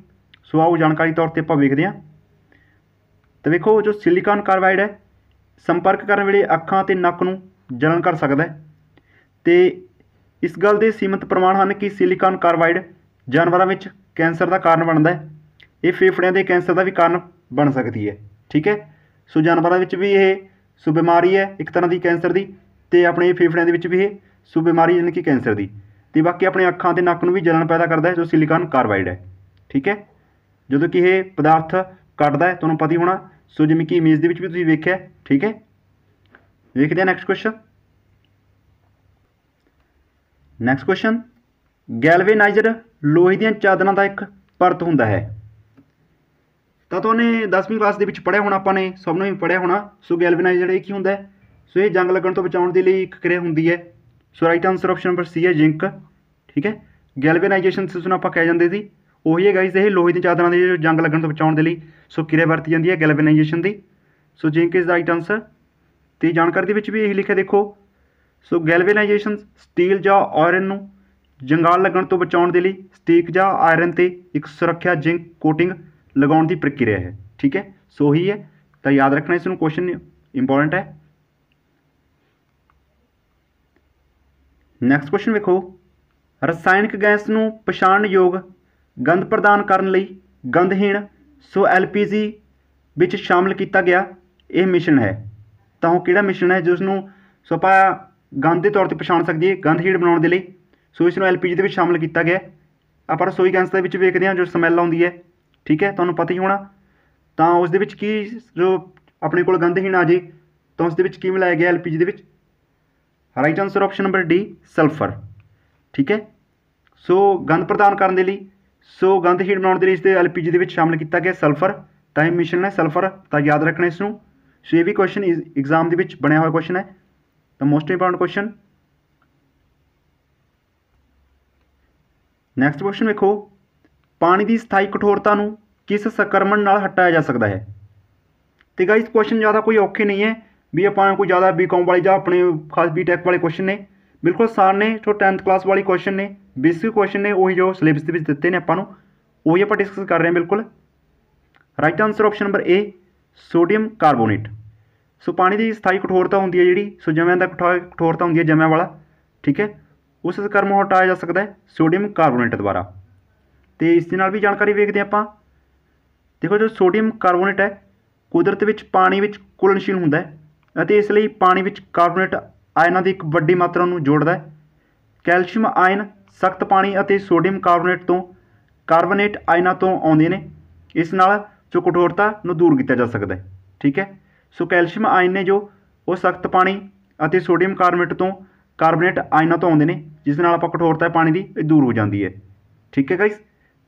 [SPEAKER 1] ਸੋ ਆਓ ਜਾਣਕਾਰੀ ਤੌਰ 'ਤੇ ਆਪਾਂ ਵੇਖਦੇ ਹਾਂ। ਤਾਂ ਵੇਖੋ, ਜੋ ਸਿਲੀਕਾਨ ਕਾਰਬਾਈਡ ਹੈ ਸੰਪਰਕ ਕਰਨ ਵੇਲੇ ਅੱਖਾਂ ਅਤੇ ਨੱਕ ਨੂੰ ਜਲਣ ਕਰ ਸਕਦਾ ਹੈ। ਤੇ ਇਸ ਗੱਲ ਦੇ ਸੀਮਿਤ ਪ੍ਰਮਾਣ ਹਨ ਕਿ ਸਿਲੀਕਾਨ ਕਾਰਬਾਈਡ ਜਾਨਵਰਾਂ ਵਿੱਚ ਕੈਂਸਰ ਦਾ ਕਾਰਨ ਬਣਦਾ ਹੈ। ਇਹ ਫੇਫੜਿਆਂ ਦੇ ਕੈਂਸਰ ਦਾ ਵੀ ਕਾਰਨ ਬਣ ਸਕਦੀ ਹੈ। ਠੀਕ ਹੈ, ਸੋ ਜਾਨਵਰਾਂ ਵਿੱਚ ਵੀ ਇਹ ਸੋ ਬਿਮਾਰੀ ਹੈ ਇੱਕ ਤਰ੍ਹਾਂ ਦੀ ਕੈਂਸਰ ਦੀ, ਅਤੇ ਆਪਣੇ ਫੇਫੜਿਆਂ ਦੇ ਵਿੱਚ ਵੀ ਇਹ ਸੋ ਬਿਮਾਰੀ ਯਾਨੀ ਕਿ ਕੈਂਸਰ ਦੀ। ਅਤੇ ਬਾਕੀ ਆਪਣੇ ਅੱਖਾਂ ਅਤੇ ਨੱਕ ਨੂੰ ਵੀ ਜਲਣ ਪੈਦਾ ਕਰਦਾ ਹੈ ਜੋ ਸਿਲੀਕਾਨ ਕਾਰਬਾਈਡ ਹੈ। ਠੀਕ ਹੈ, ਜਦੋਂ ਕਿ ਇਹ ਪਦਾਰਥ ਕੱਟਦਾ ਹੈ ਤੁਹਾਨੂੰ ਪਤਾ ਹੀ ਹੋਣਾ, ਸੋ ਜਿਵੇਂ ਕਿ ਇਮੇਜ ਦੇ ਵਿੱਚ ਵੀ ਤੁਸੀਂ ਵੇਖਿਆ। ਠੀਕ ਹੈ, ਵੇਖਦੇ ਹਾਂ ਨੈਕਸਟ ਕੁਐਸਚਨ। ਨੈਕਸਟ ਕੁਐਸਚਨ, ਗੈਲਵੇਨਾਈਜ਼ਰ ਲੋਹੇ ਦੀਆਂ ਚਾਦਰਾਂ ਦਾ ਇੱਕ ਪਰਤ ਹੁੰਦਾ ਹੈ। ਤਾਂ ਤੁਹਾਨੇ 10ਵੀਂ ਕਲਾਸ ਦੇ ਵਿੱਚ ਪੜ੍ਹਿਆ ਹੋਣਾ, ਆਪਾਂ ਨੇ ਸਭ ਨੇ ਵੀ ਪੜ੍ਹਿਆ ਹੋਣਾ। ਸੋ ਗੈਲਵੇਨਾਈਜ਼ਰ ਇਹ ਕੀ ਹੁੰਦਾ ਹੈ, ਸੋ ਇਹ ਜੰਗ ਲੱਗਣ ਤੋਂ ਬਚਾਉਣ ਦੇ ਲਈ ਇੱਕ ਕਿਰਿਆ ਹੁੰਦੀ ਹੈ। So right answer option number C ਹੈ ਜ਼ਿੰਕ। ਠੀਕ ਹੈ, ਗੈਲਵੇਨਾਈਜੇਸ਼ਨ ਸਿਸਟਮ ਆਪਾਂ ਕਹਿ ਜਾਂਦੇ ਸੀ, ਉਹੀ ਹੈ ਗਾਈਸ ਇਹ ਲੋਹੇ ਦੀਆਂ ਚਾਦਰਾਂ ਦੀ ਜੰਗ ਲੱਗਣ ਤੋਂ ਬਚਾਉਣ ਦੇ ਲਈ ਸੋ ਕਿਰਿਆ ਵਰਤੀ ਜਾਂਦੀ ਹੈ ਗੈਲਵੇਨਾਈਜੇਸ਼ਨ ਦੀ। So zinc is the right answer. ਅਤੇ ਜਾਣਕਾਰੀ ਦੇ ਵਿੱਚ ਵੀ ਇਹੀ ਲਿਖਿਆ ਦੇਖੋ, ਸੋ ਗੈਲਵੇਨਾਈਜੇਸ਼ਨ ਸਟੀਲ ਜਾਂ ਆਇਰਨ ਨੂੰ ਜੰਗਾਲ ਲੱਗਣ ਤੋਂ ਬਚਾਉਣ ਦੇ ਲਈ ਸਟੀਕ ਜਾਂ ਆਇਰਨ 'ਤੇ ਇੱਕ ਸੁਰੱਖਿਆ ਜ਼ਿੰਕ ਕੋਟਿੰਗ ਲਗਾਉਣ ਦੀ ਪ੍ਰਕਿਰਿਆ ਹੈ। ਠੀਕ ਹੈ, ਸੋ ਹੀ ਹੈ, ਤਾਂ ਯਾਦ ਰੱਖਣਾ ਇਸ ਨੂੰ, ਕੁਐਸਚਨ ਇੰਪੋਰਟੈਂਟ ਹੈ। ਨੈਕਸਟ ਕੁਐਸਚਨ ਵੇਖੋ, ਰਸਾਇਣਕ ਗੈਸ ਨੂੰ ਪਛਾਣਨਯੋਗ ਗੰਧ ਪ੍ਰਦਾਨ ਕਰਨ ਲਈ ਗੰਧਹੀਣ ਸੋ LPG ਵਿੱਚ ਸ਼ਾਮਲ ਕੀਤਾ ਗਿਆ ਇਹ ਮਿਸ਼ਰਣ ਹੈ। ਤਾਂ ਉਹ ਕਿਹੜਾ ਮਿਸ਼ਰਣ ਹੈ ਜਿਸ ਨੂੰ ਸੋ ਆਪਾਂ ਗੰਧ ਦੇ ਤੌਰ 'ਤੇ ਪਛਾਣ ਸਕੀਏ ਗੰਧਹੀਣ ਬਣਾਉਣ ਦੇ ਲਈ। ਸੋ ਇਸ ਨੂੰ LPG ਦੇ ਵਿੱਚ ਸ਼ਾਮਲ ਕੀਤਾ ਗਿਆ। ਆਪਾਂ ਰਸੋਈ ਗੈਸ ਦੇ ਵਿੱਚ ਵੇਖਦੇ ਹਾਂ ਜੋ ਸਮੈਲ ਆਉਂਦੀ ਹੈ, ਠੀਕ ਹੈ, ਤੁਹਾਨੂੰ ਪਤਾ ਹੀ ਹੋਣਾ। ਤਾਂ ਉਸ ਦੇ ਵਿੱਚ ਕੀ ਜੋ ਆਪਣੇ ਕੋਲ ਗੰਧਹੀਣ ਆ ਜੇ ਤਾਂ ਉਸ ਦੇ ਵਿੱਚ ਕੀ ਮਿਲਾਇਆ ਗਿਆ LPG ਦੇ ਵਿੱਚ। Right answer option number D sulphur. ਠੀਕ ਹੈ, ਸੋ ਗੰਧ ਪ੍ਰਦਾਨ ਕਰਨ ਦੇ ਲਈ ਸੋ ਗੰਧਹੀਣ ਬਣਾਉਣ ਦੇ ਲਈ ਇਸ ਦੇ LPG ਦੇ ਵਿੱਚ ਸ਼ਾਮਲ ਕੀਤਾ ਗਿਆ ਸਲਫਰ, ਤਾਂ ਇਹ ਮਿਸ਼ਰਣ ਹੈ ਸਲਫਰ। ਤਾਂ ਯਾਦ ਰੱਖਣਾ ਇਸ ਨੂੰ। ਸੋ ਇਹ ਵੀ ਕੁਐਸਚਨ ਐਗਜ਼ਾਮ ਦੇ ਵਿੱਚ ਬਣਿਆ ਹੋਇਆ ਕੁਐਸਚਨ ਹੈ, ਤਾਂ most important question. Next question ਵੇਖੋ, ਪਾਣੀ ਦੀ ਸਥਾਈ ਕਠੋਰਤਾ ਨੂੰ ਕਿਸ ਸੰਕਰਮਣ ਨਾਲ ਹਟਾਇਆ ਜਾ ਸਕਦਾ ਹੈ। ਤੇ ਗਾਈਸ ਕੁਐਸਚਨ ਜ਼ਿਆਦਾ ਕੋਈ ਔਖੇ ਨਹੀਂ ਹੈ ਵੀ ਆਪਾਂ ਕੋਈ ਜ਼ਿਆਦਾ BCom ਵਾਲੀ ਜਾਂ ਆਪਣੇ ਖਾਸ BTech ਵਾਲੇ ਕੁਐਸਚਨ ਨੇ, ਬਿਲਕੁਲ ਆਸਾਨ ਨੇ, ਜੋ 10th ਕਲਾਸ ਵਾਲੀ ਕੁਐਸਚਨ ਨੇ, ਬੇਸਿਕ ਕੁਐਸਚਨ ਨੇ, ਉਹੀ ਜੋ ਸਿਲੇਬਸ ਦੇ ਵਿੱਚ ਦਿੱਤੇ ਨੇ ਆਪਾਂ ਨੂੰ, ਉਹੀ ਆਪਾਂ ਡਿਸਕਸ ਕਰ ਰਹੇ ਹਾਂ ਬਿਲਕੁਲ। ਰਾਈਟ ਆਨਸਰ ਆਪਸ਼ਨ ਨੰਬਰ ਏ ਸੋਡੀਅਮ ਕਾਰਬੋਨੇਟ। ਸੋ ਪਾਣੀ ਦੀ ਸਥਾਈ ਕਠੋਰਤਾ ਹੁੰਦੀ ਹੈ ਜਿਹੜੀ, ਸੋ ਜਮਿਆਂ ਦਾ ਕਠੋਰਤਾ ਹੁੰਦੀ ਹੈ ਜਮਿਆਂ ਵਾਲਾ, ਠੀਕ ਹੈ, ਉਸ ਸੰਕਰਮਣ ਨੂੰ ਹਟਾਇਆ ਜਾ ਸਕਦਾ ਹੈ ਸੋਡੀਅਮ ਕਾਰਬੋਨੇਟ ਦੁਆਰਾ। ਅਤੇ ਇਸ ਦੇ ਨਾਲ ਵੀ ਜਾਣਕਾਰੀ ਵੇਖਦੇ ਆਪਾਂ। ਦੇਖੋ, ਜੋ ਸੋਡੀਅਮ ਕਾਰਬੋਨੇਟ ਹੈ ਕੁਦਰਤ ਵਿੱਚ ਪਾਣੀ ਵਿੱਚ ਘੁਲਣਸ਼ੀਲ ਹੁੰਦਾ ਹੈ ਅਤੇ ਇਸ ਲਈ ਪਾਣੀ ਵਿੱਚ ਕਾਰਬੋਨੇਟ ਆਇਨਾਂ ਦੀ ਇੱਕ ਵੱਡੀ ਮਾਤਰਾ ਨੂੰ ਜੋੜਦਾ ਹੈ। ਕੈਲਸ਼ੀਅਮ ਆਇਨ ਸਖਤ ਪਾਣੀ ਅਤੇ ਸੋਡੀਅਮ ਕਾਰਬੋਨੇਟ ਤੋਂ ਕਾਰਬੋਨੇਟ ਆਇਨਾਂ ਤੋਂ ਆਉਂਦੇ ਨੇ, ਇਸ ਨਾਲ ਜੋ ਕਠੋਰਤਾ ਨੂੰ ਦੂਰ ਕੀਤਾ ਜਾ ਸਕਦਾ ਹੈ। ਠੀਕ ਹੈ, ਸੋ ਕੈਲਸ਼ੀਅਮ ਆਇਨ ਨੇ ਜੋ ਉਹ ਸਖਤ ਪਾਣੀ ਅਤੇ ਸੋਡੀਅਮ ਕਾਰਬੋਨੇਟ ਤੋਂ ਕਾਰਬੋਨੇਟ ਆਇਨਾਂ ਤੋਂ ਆਉਂਦੇ ਨੇ, ਜਿਸ ਨਾਲ ਆਪਾਂ ਕਠੋਰਤਾ ਪਾਣੀ ਦੀ ਇਹ ਦੂਰ ਹੋ ਜਾਂਦੀ ਹੈ। ਠੀਕ ਹੈ ਗਾਈਸ,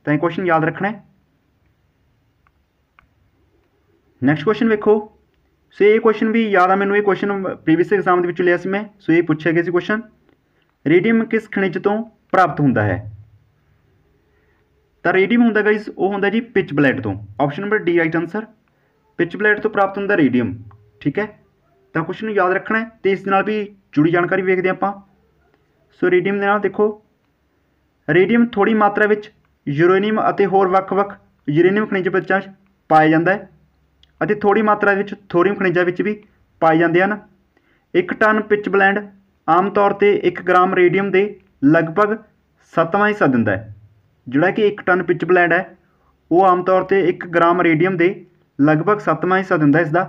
[SPEAKER 1] ਤਾਂ ਇਹ ਕੁਐਸਚਨ ਯਾਦ ਰੱਖਣਾ ਹੈ। ਨੈਕਸਟ ਕੁਐਸਚਨ ਵੇਖੋ, ਸੋ ਇਹ ਕੁਐਸਚਨ ਵੀ ਯਾਦ ਆ ਮੈਨੂੰ, ਇਹ ਕੁਐਸਚਨ ਪ੍ਰੀਵੀਅਸ ਐਗਜ਼ਾਮ ਦੇ ਵਿੱਚ ਲਿਆ ਸੀ ਮੈਂ। ਸੋ ਇਹ ਪੁੱਛਿਆ ਗਿਆ ਸੀ ਕੁਐਸਚਨ, ਰੇਡੀਅਮ ਕਿਸ ਖਣਿਜ ਤੋਂ ਪ੍ਰਾਪਤ ਹੁੰਦਾ ਹੈ। ਤਾਂ ਰੇਡੀਅਮ ਹੁੰਦਾ ਗਾਈਜ਼ ਉਹ ਹੁੰਦਾ ਜੀ ਪਿਚ ਬਲੈਟ ਤੋਂ। Option number D right answer, pitch blende ਤੋਂ ਪ੍ਰਾਪਤ ਹੁੰਦਾ ਰੇਡੀਅਮ। ਠੀਕ ਹੈ, ਤਾਂ ਕੁਐਸਚਨ ਨੂੰ ਯਾਦ ਰੱਖਣਾ ਹੈ ਤੇ ਇਸ ਦੇ ਨਾਲ ਵੀ ਜੁੜੀ ਜਾਣਕਾਰੀ ਵੇਖਦੇ ਆਪਾਂ। ਸੋ ਰੇਡੀਅਮ ਦੇ ਨਾਲ ਦੇਖੋ, ਰੇਡੀਅਮ ਥੋੜ੍ਹੀ ਮਾਤਰਾ ਵਿੱਚ ਯੂਰੇਨੀਅਮ ਅਤੇ ਹੋਰ ਵੱਖ-ਵੱਖ ਯੂਰੇਨੀਅਮ ਖਣਿਜ ਵਿੱਚ ਪਾਇਆ ਜਾਂਦਾ ਹੈ ਅਤੇ ਥੋੜ੍ਹੀ ਮਾਤਰਾ ਵਿੱਚ ਥੋਰੀਅਮ ਖਣਿਜਾਂ ਵਿੱਚ ਵੀ ਪਾਏ ਜਾਂਦੇ ਹਨ। 1 ਟਨ ਪਿਚ ਬਲੈਂਡ ਆਮ ਤੌਰ 'ਤੇ 1 ਗ੍ਰਾਮ ਰੇਡੀਅਮ ਦੇ ਲਗਭਗ 7ਵਾਂ ਹਿੱਸਾ ਦਿੰਦਾ ਹੈ। ਜਿਹੜਾ ਕਿ 1 ਟਨ ਪਿਚ ਬਲੈਂਡ ਹੈ ਉਹ ਆਮ ਤੌਰ 'ਤੇ 1 ਗ੍ਰਾਮ ਰੇਡੀਅਮ ਦੇ ਲਗਭਗ 7ਵਾਂ ਹਿੱਸਾ ਦਿੰਦਾ ਇਸ ਦਾ।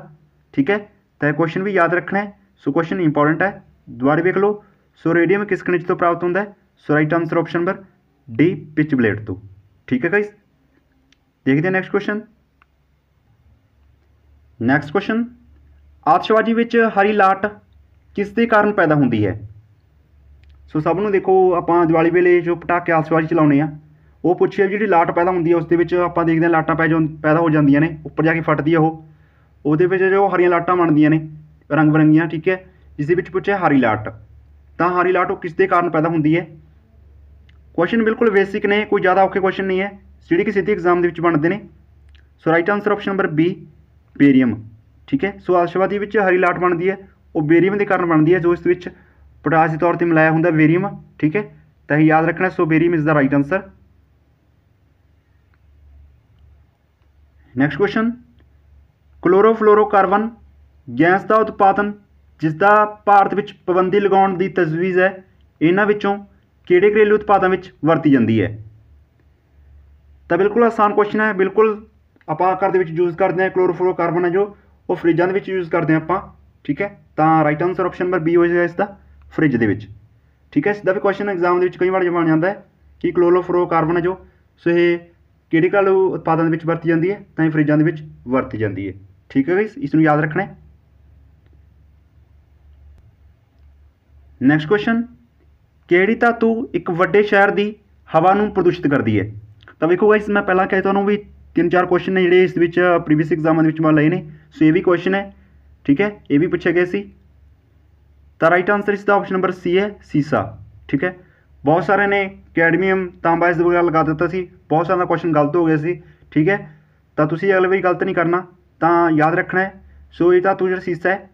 [SPEAKER 1] ਠੀਕ ਹੈ, ਤਾਂ ਇਹ ਕੁਐਸਚਨ ਵੀ ਯਾਦ ਰੱਖਣਾ ਹੈ। ਸੋ ਕੁਐਸਚਨ ਇੰਪੋਰਟੈਂਟ ਹੈ, ਦੁਬਾਰਾ ਵੇਖ ਲਓ। ਸੋ ਰੇਡੀਅਮ ਕਿਸ ਖਣਿਜ ਤੋਂ ਪ੍ਰਾਪਤ ਹੁੰਦਾ ਹੈ? So right answer option number D pitch blende ਤੋਂ। ਠੀਕ ਹੈ ਗਾਈਸ, ਦੇਖਦੇ ਹਾਂ ਨੈਕਸਟ ਕੁਐਸਚਨ। ਨੈਕਸਟ ਕੁਐਸਚਨ, ਆਤਿਸ਼ਬਾਜ਼ੀ ਵਿੱਚ ਹਰੀ ਲਾਟ ਕਿਸ ਦੇ ਕਾਰਨ ਪੈਦਾ ਹੁੰਦੀ ਹੈ? ਸੋ ਸਭ ਨੂੰ ਦੇਖੋ, ਆਪਾਂ ਦੀਵਾਲੀ ਵੇਲੇ ਜੋ ਪਟਾਕੇ ਆਤਿਸ਼ਬਾਜ਼ੀ ਚਲਾਉਂਦੇ ਆ, ਉਹ ਪੁੱਛਿਆ ਜਿਹੜੀ ਲਾਟ ਪੈਦਾ ਹੁੰਦੀ ਹੈ ਉਸ ਦੇ ਵਿੱਚ ਆਪਾਂ ਦੇਖਦੇ ਹਾਂ ਲਾਟਾਂ ਪੈਦਾ ਹੋ ਜਾਂਦੀਆਂ ਨੇ, ਉੱਪਰ ਜਾ ਕੇ ਫਟਦੀ ਆ ਉਹਦੇ ਵਿੱਚ ਜੋ ਹਰੀਆਂ ਲਾਟਾਂ ਬਣਦੀਆਂ ਨੇ ਰੰਗ ਬਿਰੰਗੀਆਂ। ਠੀਕ ਹੈ, ਜਿਸ ਦੇ ਵਿੱਚ ਪੁੱਛਿਆ ਹਰੀ ਲਾਟ, ਤਾਂ ਹਰੀ ਲਾਟ ਉਹ ਕਿਸ ਦੇ ਕਾਰਨ ਪੈਦਾ ਹੁੰਦੀ ਹੈ? ਕੁਐਸਚਨ ਬਿਲਕੁਲ ਬੇਸਿਕ ਨੇ, ਕੋਈ ਜ਼ਿਆਦਾ ਔਖੇ ਕੁਐਸਚਨ ਨਹੀਂ ਹੈ, ਜਿਹੜੇ ਕਿ ਸਿੱਧੇ ਐਗਜ਼ਾਮ ਦੇ ਵਿੱਚ ਬਣਦੇ ਨੇ। So right answer option number B barium. ਠੀਕ ਹੈ, ਸੋ ਆਤਿਸ਼ਬਾਜ਼ੀ ਵਿੱਚ ਹਰੀ ਲਾਟ ਬਣਦੀ ਹੈ ਉਹ ਬੇਰੀਅਮ ਦੇ ਕਾਰਨ ਬਣਦੀ ਹੈ, ਜੋ ਇਸ ਵਿੱਚ ਪੋਟਾਸ਼ ਦੇ ਤੌਰ 'ਤੇ ਮਿਲਾਇਆ ਹੁੰਦਾ ਬੇਰੀਅਮ। ਠੀਕ ਹੈ, ਤਾਂ ਇਹ ਯਾਦ ਰੱਖਣਾ। So barium is the right answer. Next question, chlorofluorocarbon gas ਦਾ ਉਤਪਾਦਨ ਜਿਸ ਦਾ ਭਾਰਤ ਵਿੱਚ ਪਾਬੰਦੀ ਲਗਾਉਣ ਦੀ ਤਜਵੀਜ਼ ਹੈ, ਇਹਨਾਂ ਵਿੱਚੋਂ ਕਿਹੜੇ ਘਰੇਲੂ ਉਤਪਾਦਾਂ ਵਿੱਚ ਵਰਤੀ ਜਾਂਦੀ ਹੈ? ਤਾਂ ਬਿਲਕੁਲ ਆਸਾਨ ਕੁਐਸਚਨ ਹੈ, ਬਿਲਕੁਲ ਆਪਾਂ ਘਰ ਦੇ ਵਿੱਚ ਯੂਜ਼ ਕਰਦੇ ਹਾਂ। ਕਲੋਰੋਫਲੋਰੋਕਾਰਬਨ ਹੈ ਜੋ ਉਹ ਫਰਿੱਜਾਂ ਦੇ ਵਿੱਚ ਯੂਜ਼ ਕਰਦੇ ਹਾਂ ਆਪਾਂ। ਠੀਕ ਹੈ, ਤਾਂ right answer option number B ਹੋ ਜਾਏਗਾ ਇਸ ਦਾ, ਫਰਿੱਜ ਦੇ ਵਿੱਚ। ਠੀਕ ਹੈ, ਸਿੱਧਾ ਵੀ ਕੁਐਸਚਨ ਐਗਜ਼ਾਮ ਦੇ ਵਿੱਚ ਕਈ ਵਾਰ ਬਣ ਜਾਂਦਾ ਹੈ ਕਿ ਕਲੋਰੋਫਲੋਰੋਕਾਰਬਨ ਹੈ ਜੋ ਸੋ ਇਹ ਕਿਹੜੇ ਘਰੇਲੂ ਉਤਪਾਦਾਂ ਦੇ ਵਿੱਚ ਵਰਤੀ ਜਾਂਦੀ ਹੈ? ਤਾਂ ਇਹ ਫਰਿੱਜਾਂ ਦੇ ਵਿੱਚ ਵਰਤੀ ਜਾਂਦੀ ਹੈ। ਠੀਕ ਹੈ ਗਾਇਸ, ਇਸ ਨੂੰ ਯਾਦ ਰੱਖਣਾ ਹੈ। ਨੈਕਸਟ ਕੁਐਸਚਨ, ਕਿਹੜੀ ਧਾਤੂ ਇੱਕ ਵੱਡੇ ਸ਼ਹਿਰ ਦੀ ਹਵਾ ਨੂੰ ਪ੍ਰਦੂਸ਼ਿਤ ਕਰਦੀ ਹੈ? ਤਾਂ ਵੇਖੋ ਗਾਇਸ, ਮੈਂ ਪਹਿਲਾਂ ਕਿਹਾ ਤੁਹਾਨੂੰ ਵੀ 3-4 ਕੁਐਸਚਨ ਨੇ ਜਿਹੜੇ ਇਸ ਵਿੱਚ ਪ੍ਰੀਵੀਅਸ ਐਗਜ਼ਾਮਾਂ ਦੇ ਵਿੱਚ ਮੈਂ ਲਏ ਨੇ। ਸੋ ਇਹ ਵੀ ਕੁਐਸਚਨ ਹੈ। ਠੀਕ ਹੈ, ਇਹ ਵੀ ਪੁੱਛਿਆ ਗਿਆ ਸੀ। ਤਾਂ ਰਾਈਟ ਆਂਸਰ ਇਸ ਦਾ ਆਪਸ਼ਨ ਨੰਬਰ ਸੀ ਹੈ, ਸੀਸਾ। ਠੀਕ ਹੈ, ਬਹੁਤ ਸਾਰਿਆਂ ਨੇ ਕੈਡਮੀਅਮ ਤਾਂਬਾ ਇਸ ਵਗੈਰਾ ਲਗਾ ਦਿੱਤਾ ਸੀ, ਬਹੁਤ ਸਾਰਿਆਂ ਦਾ ਕੁਐਸਚਨ ਗਲਤ ਹੋ ਗਿਆ ਸੀ। ਠੀਕ ਹੈ, ਤਾਂ ਤੁਸੀਂ ਅਗਲੇ ਵਾਰੀ ਗਲਤ ਨਹੀਂ ਕਰਨਾ, ਤਾਂ ਯਾਦ ਰੱਖਣਾ ਹੈ। ਸੋ ਇਹ ਧਾਤੂ ਜਿਹੜਾ ਸੀਸਾ ਹੈ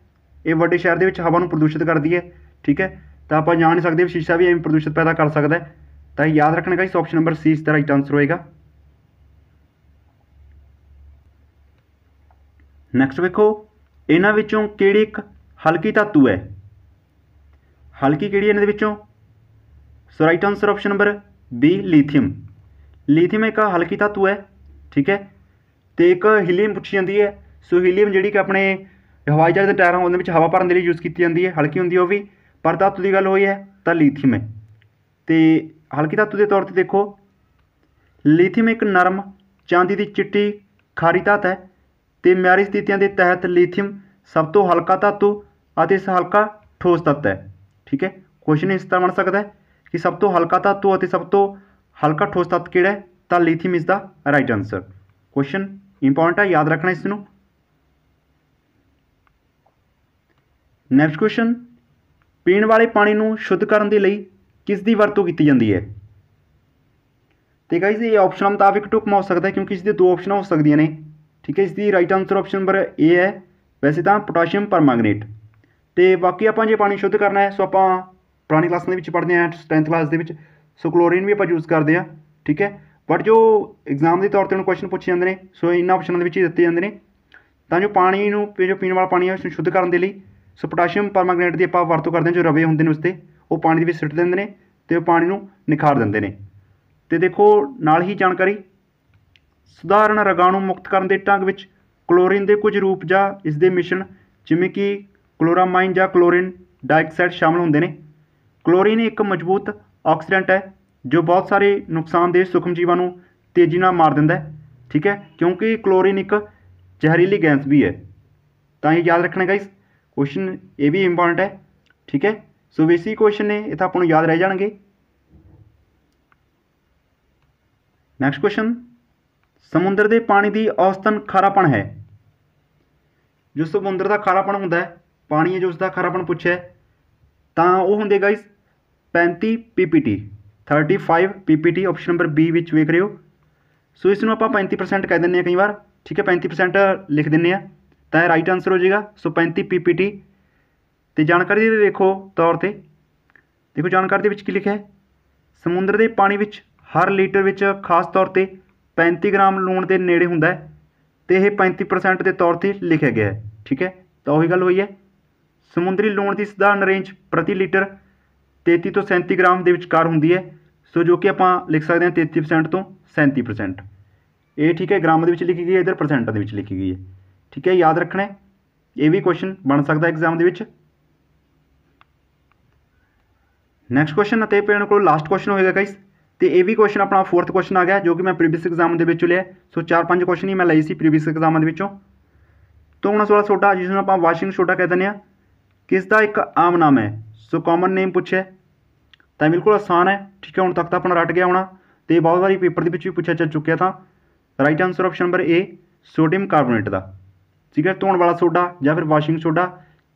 [SPEAKER 1] ਇਹ ਵੱਡੇ ਸ਼ਹਿਰ ਦੇ ਵਿੱਚ ਹਵਾ ਨੂੰ ਪ੍ਰਦੂਸ਼ਿਤ ਕਰਦੀ ਹੈ। ਠੀਕ ਹੈ, ਤਾਂ ਆਪਾਂ ਜਾਣ ਨਹੀਂ ਸਕਦੇ ਵੀ ਸ਼ੀਸ਼ਾ ਵੀ ਐਵੇਂ ਪ੍ਰਦੂਸ਼ਿਤ ਪੈਦਾ ਕਰ ਸਕਦਾ ਹੈ, ਤਾਂ ਯਾਦ ਰੱਖਣਾ ਗਾਇਸ ਆਪਸ਼ਨ ਨੰਬਰ ਸੀ ਇਸ ਦਾ ਰਾਈਟ ਆਂਸਰ ਹੋਏਗਾ। ਨੈਕਸਟ ਵੇਖੋ, ਇਹਨਾਂ ਵਿੱਚੋਂ ਕਿਹੜੀ ਇੱਕ ਹਲਕੀ ਧਾਤੂ ਹੈ? ਹਲਕੀ ਕਿਹੜੀ ਇਹਨਾਂ ਦੇ ਵਿੱਚੋਂ? ਸੋ right answer option number B lithium. Lithium ਇੱਕ ਹਲਕੀ ਧਾਤੂ ਹੈ। ਠੀਕ ਹੈ, ਅਤੇ ਇੱਕ ਹੀਲੀਅਮ ਪੁੱਛੀ ਜਾਂਦੀ ਹੈ। ਸੋ ਹੀਲੀਅਮ ਜਿਹੜੀ ਕਿ ਆਪਣੇ ਹਵਾਈ ਜਹਾਜ਼ ਦੇ ਟਾਇਰਾਂ ਉਹਦੇ ਵਿੱਚ ਹਵਾ ਭਰਨ ਦੇ ਲਈ ਯੂਜ਼ ਕੀਤੀ ਜਾਂਦੀ ਹੈ, ਹਲਕੀ ਹੁੰਦੀ ਹੈ ਉਹ ਵੀ। ਪਰ ਧਾਤੂ ਦੀ ਗੱਲ ਹੋਈ ਹੈ ਤਾਂ ਲੀਥੀਅਮ ਹੈ। ਅਤੇ ਹਲਕੀ ਧਾਤੂ ਦੇ ਤੌਰ 'ਤੇ ਦੇਖੋ, ਲੀਥੀਅਮ ਇੱਕ ਨਰਮ ਚਾਂਦੀ ਦੀ ਚਿੱਟੀ ਖਾਰੀ ਧਾਤ ਹੈ ਅਤੇ ਮਿਆਰੀ ਸਥਿਤੀਆਂ ਦੇ ਤਹਿਤ ਲੀਥੀਅਮ ਸਭ ਤੋਂ ਹਲਕਾ ਧਾਤੂ ਅਤੇ ਇਸ ਹਲਕਾ ਠੋਸ ਤੱਤ ਹੈ। ਠੀਕ ਹੈ, ਕੁਐਸਚਨ ਇਸ ਤਰ੍ਹਾਂ ਬਣ ਸਕਦਾ ਹੈ ਕਿ ਸਭ ਤੋਂ ਹਲਕਾ ਧਾਤੂ ਅਤੇ ਸਭ ਤੋਂ ਹਲਕਾ ਠੋਸ ਤੱਤ ਕਿਹੜਾ ਹੈ? ਤਾਂ lithium is the right answer. Question important ਹੈ, ਯਾਦ ਰੱਖਣਾ ਇਸ ਨੂੰ। ਨੈਕਸਟ ਕੁਐਸਚਨ, ਪੀਣ ਵਾਲੇ ਪਾਣੀ ਨੂੰ ਸ਼ੁੱਧ ਕਰਨ ਦੇ ਲਈ ਕਿਸ ਦੀ ਵਰਤੋਂ ਕੀਤੀ ਜਾਂਦੀ ਹੈ? ਤੇ ਗਾਇਜ਼ ਇਹ ਆਪਸ਼ਨਾਂ ਮੁਤਾਬਿਕ ਢੁਕਵਾਂ ਹੋ ਸਕਦਾ ਹੈ ਕਿਉਂਕਿ ਇਸ ਦੇ 2 ਆਪਸ਼ਨਾਂ ਹੋ ਸਕਦੀਆਂ ਨੇ। ਠੀਕ ਹੈ, ਇਸ ਦੀ ਰਾਈਟ ਆਂਸਰ ਆਪਸ਼ਨ ਨੰਬਰ ਏ ਹੈ ਵੈਸੇ ਤਾਂ ਪੋਟਾਸ਼ੀਅਮ ਪਰਮੈਂਗਨੇਟ। ਅਤੇ ਬਾਕੀ ਆਪਾਂ ਜੇ ਪਾਣੀ ਸ਼ੁੱਧ ਕਰਨਾ ਹੈ ਸੋ ਆਪਾਂ ਪੁਰਾਣੀ ਕਲਾਸਾਂ ਦੇ ਵਿੱਚ ਪੜ੍ਹਦੇ ਹਾਂ 10th ਕਲਾਸ ਦੇ ਵਿੱਚ, ਸੋ ਕਲੋਰੀਨ ਵੀ ਆਪਾਂ ਯੂਜ਼ ਕਰਦੇ ਹਾਂ। ਠੀਕ ਹੈ, ਬਟ ਜੋ ਐਗਜ਼ਾਮ ਦੇ ਤੌਰ 'ਤੇ ਹੁਣ ਕੁਐਸਚਨ ਪੁੱਛੇ ਜਾਂਦੇ ਨੇ ਸੋ ਇਹਨਾਂ ਆਪਸ਼ਨਾਂ ਦੇ ਵਿੱਚ ਹੀ ਦਿੱਤੇ ਜਾਂਦੇ ਨੇ। ਤਾਂ ਜੋ ਪਾਣੀ ਨੂੰ ਜੋ ਪੀਣ ਵਾਲਾ ਪਾਣੀ ਹੈ ਉਸ ਨੂੰ ਸ਼ੁੱਧ ਕਰਨ ਦੇ ਲਈ ਸੋ ਪੋਟਾਸ਼ੀਅਮ ਪਰਮੈਂਗਨੇਟ ਦੀ ਆਪਾਂ ਵਰਤੋਂ ਕਰਦੇ ਹਾਂ। ਜੋ ਰਵੇ ਹੁੰਦੇ ਨੇ ਉਸ 'ਤੇ ਉਹ ਪਾਣੀ ਦੇ ਵਿੱਚ ਸੁੱਟ ਦਿੰਦੇ ਨੇ ਅਤੇ ਉਹ ਪਾਣੀ ਨੂੰ ਨਿਖਾਰ ਦਿੰਦੇ ਨੇ। ਅਤੇ ਦੇਖੋ ਨਾਲ ਹੀ ਜਾਣਕਾਰੀ, ਸਧਾਰਨ ਰੋਗਾਣੂ ਮੁਕਤ ਕਰਨ ਦੇ ਢੰਗ ਵਿੱਚ ਕਲੋਰੀਨ ਦੇ ਕੁਝ ਰੂਪ ਜਾਂ ਇਸ ਦੇ ਮਿਸ਼ਰਣ ਜਿਵੇਂ ਕਿ ਕਲੋਰਾਮਾਈਨ ਜਾਂ ਕਲੋਰੀਨ ਡਾਈਆਕਸਾਈਡ ਸ਼ਾਮਲ ਹੁੰਦੇ ਨੇ। ਕਲੋਰੀਨ ਇੱਕ ਮਜ਼ਬੂਤ ਆਕਸੀਡੈਂਟ ਹੈ ਜੋ ਬਹੁਤ ਸਾਰੇ ਨੁਕਸਾਨਦੇਹ ਸੂਖਮ ਜੀਵਾਂ ਨੂੰ ਤੇਜ਼ੀ ਨਾਲ ਮਾਰ ਦਿੰਦਾ ਹੈ। ਠੀਕ ਹੈ, ਕਿਉਂਕਿ ਕਲੋਰੀਨ ਇੱਕ ਜ਼ਹਿਰੀਲੀ ਗੈਸ ਵੀ ਹੈ। ਤਾਂ ਇਹ ਯਾਦ ਰੱਖਣਾ ਗਾਇਸ, ਕੁਐਸਚਨ ਇਹ ਵੀ ਇੰਪੋਰਟੈਂਟ ਹੈ। ਠੀਕ ਹੈ, ਸੋ ਬੇਸਿਕ ਕੁਐਸਚਨ ਨੇ, ਇਹ ਤਾਂ ਆਪਾਂ ਨੂੰ ਯਾਦ ਰਹਿ ਜਾਣਗੇ। ਨੈਕਸਟ ਕੁਐਸਚਨ, ਸਮੁੰਦਰ ਦੇ ਪਾਣੀ ਦੀ ਔਸਤਨ ਖਾਰਾਪਣ ਹੈ? ਜੋ ਸਮੁੰਦਰ ਦਾ ਖਾਰਾਪਣ ਹੁੰਦਾ ਹੈ, ਪਾਣੀ ਹੈ ਜੋ ਉਸ ਦਾ ਖਾਰਾਪਣ ਪੁੱਛਿਆ ਤਾਂ ਉਹ ਹੁੰਦੇ guys 35 PPT 35 PPT। Option number B ਵਿੱਚ ਵੇਖ ਰਹੇ ਹੋ। सो इसनों आपां 35% कह दिंदे कई बार, ठीक है, 35% लिख दिंदे आ तां राइट आंसर हो जाएगा। सो 35 PPT। तो जानकारी दे देखो तौर पर, देखो जानकारी दे विच की लिखिਆ है, समुद्र के पानी विच हर लीटर विच खास तौर पर 35 ग्राम लूण के नेड़े हुंदा है, तो यह 35% के तौर पर लिखा गया है, ठीक है। तो वही गल हुई है, समुद्री लूण की सधारण रेंज प्रति लीटर 33 तो 37 ग्राम के विचकार होंगी है। सो जो कि आप लिख सकते हैं 33% तो 37%, ये ठीक है ग्राम के लिखी गई है, इधर परसेंट के लिखी गई है, ठीक है। याद रखना है, ये भी क्वेश्चन बन सकता एग्जाम के। नैक्सट क्वेश्चन तो अपने को लास्ट क्वेश्चन होएगा गाइस, तो ये भी क्वेश्चन अपना 4th क्वेश्चन आ गया जो कि मैं प्रीवियस एग्जाम के लिया। सो 4-5 क्वेश्चन ही मैं लाई सी प्रीवियस एग्जाम के। तो हूँ सोडा सोडा जिसमें आप वाशिंग सोडा कह दें, किसका एक आम नाम है। सो कॉमन नेम पूछे तो बिल्कुल आसान है, ठीक है। हूँ तक तो अपना रट गया होना, तो ये बहुत बारी पेपर के भी पूछा जा चुका था। Right answer option number A sodium carbonate का, ठीक है। धोने वाला सोडा या फिर वाशिंग सोडा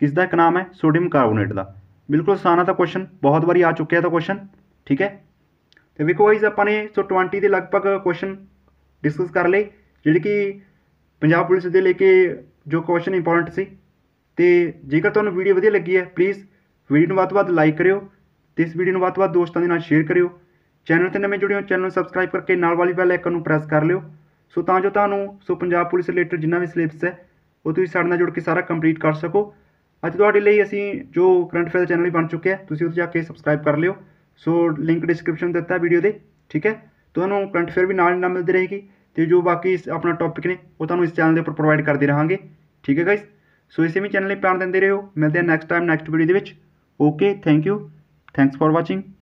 [SPEAKER 1] किसका एक नाम है, सोडियम कार्बोनेट का। बिल्कुल आसान है, क्वेश्चन बहुत बारी आ चुका था क्वेश्चन, ठीक है। तो देखो गाइस अपने 20 के लगभग क्वेश्चन डिस्कस कर ले जिहड़े कि पंजाब पुलिस के लेके जो क्वेश्चन इंपोर्टेंट सी। तो जेकर तुहानूं वीडियो वधिया लगी है प्लीज़ वीडियो नूं वध तो वध लाइक करियो, तो इस वीडियो नूं वध तो वध दोस्तां दे नाल शेयर करियो। चैनल ते नवें जुड़े हो चैनल नूं सबसक्राइब करके नाल वाली बैल आइकन नूं प्रेस कर लियो, सो तां जो तुहानूं पंजाब पुलिस रिलेटेड जिन्ना भी सिलेबस है वो तुसीं साडे नाल जुड़ के सारा कंप्लीट कर सको। अज तुहाडे लई असीं जो करंट अफेयर चैनल भी बन चुके हैं, तुसीं उत्थे जाके सबसक्राइब कर लियो। सो लिंक डिस्क्रिप्शन दिता है वीडियो दे, ठीक है। तुहानूं करंट अफेयर भी नाल नाल मिलती रहेगी, तो जो बाकी अपना टॉपिक ने वो तुहानूं इस चैनल के उपर प्रोवाइड करते रहांगे, ठीक है गाइस। सो इसे भी चैनल में प्यार देंदे रहो, मिलते हैं नैक्सट टाइम नैक्सट वीडियो के। Okay, thank you, thanks for watching.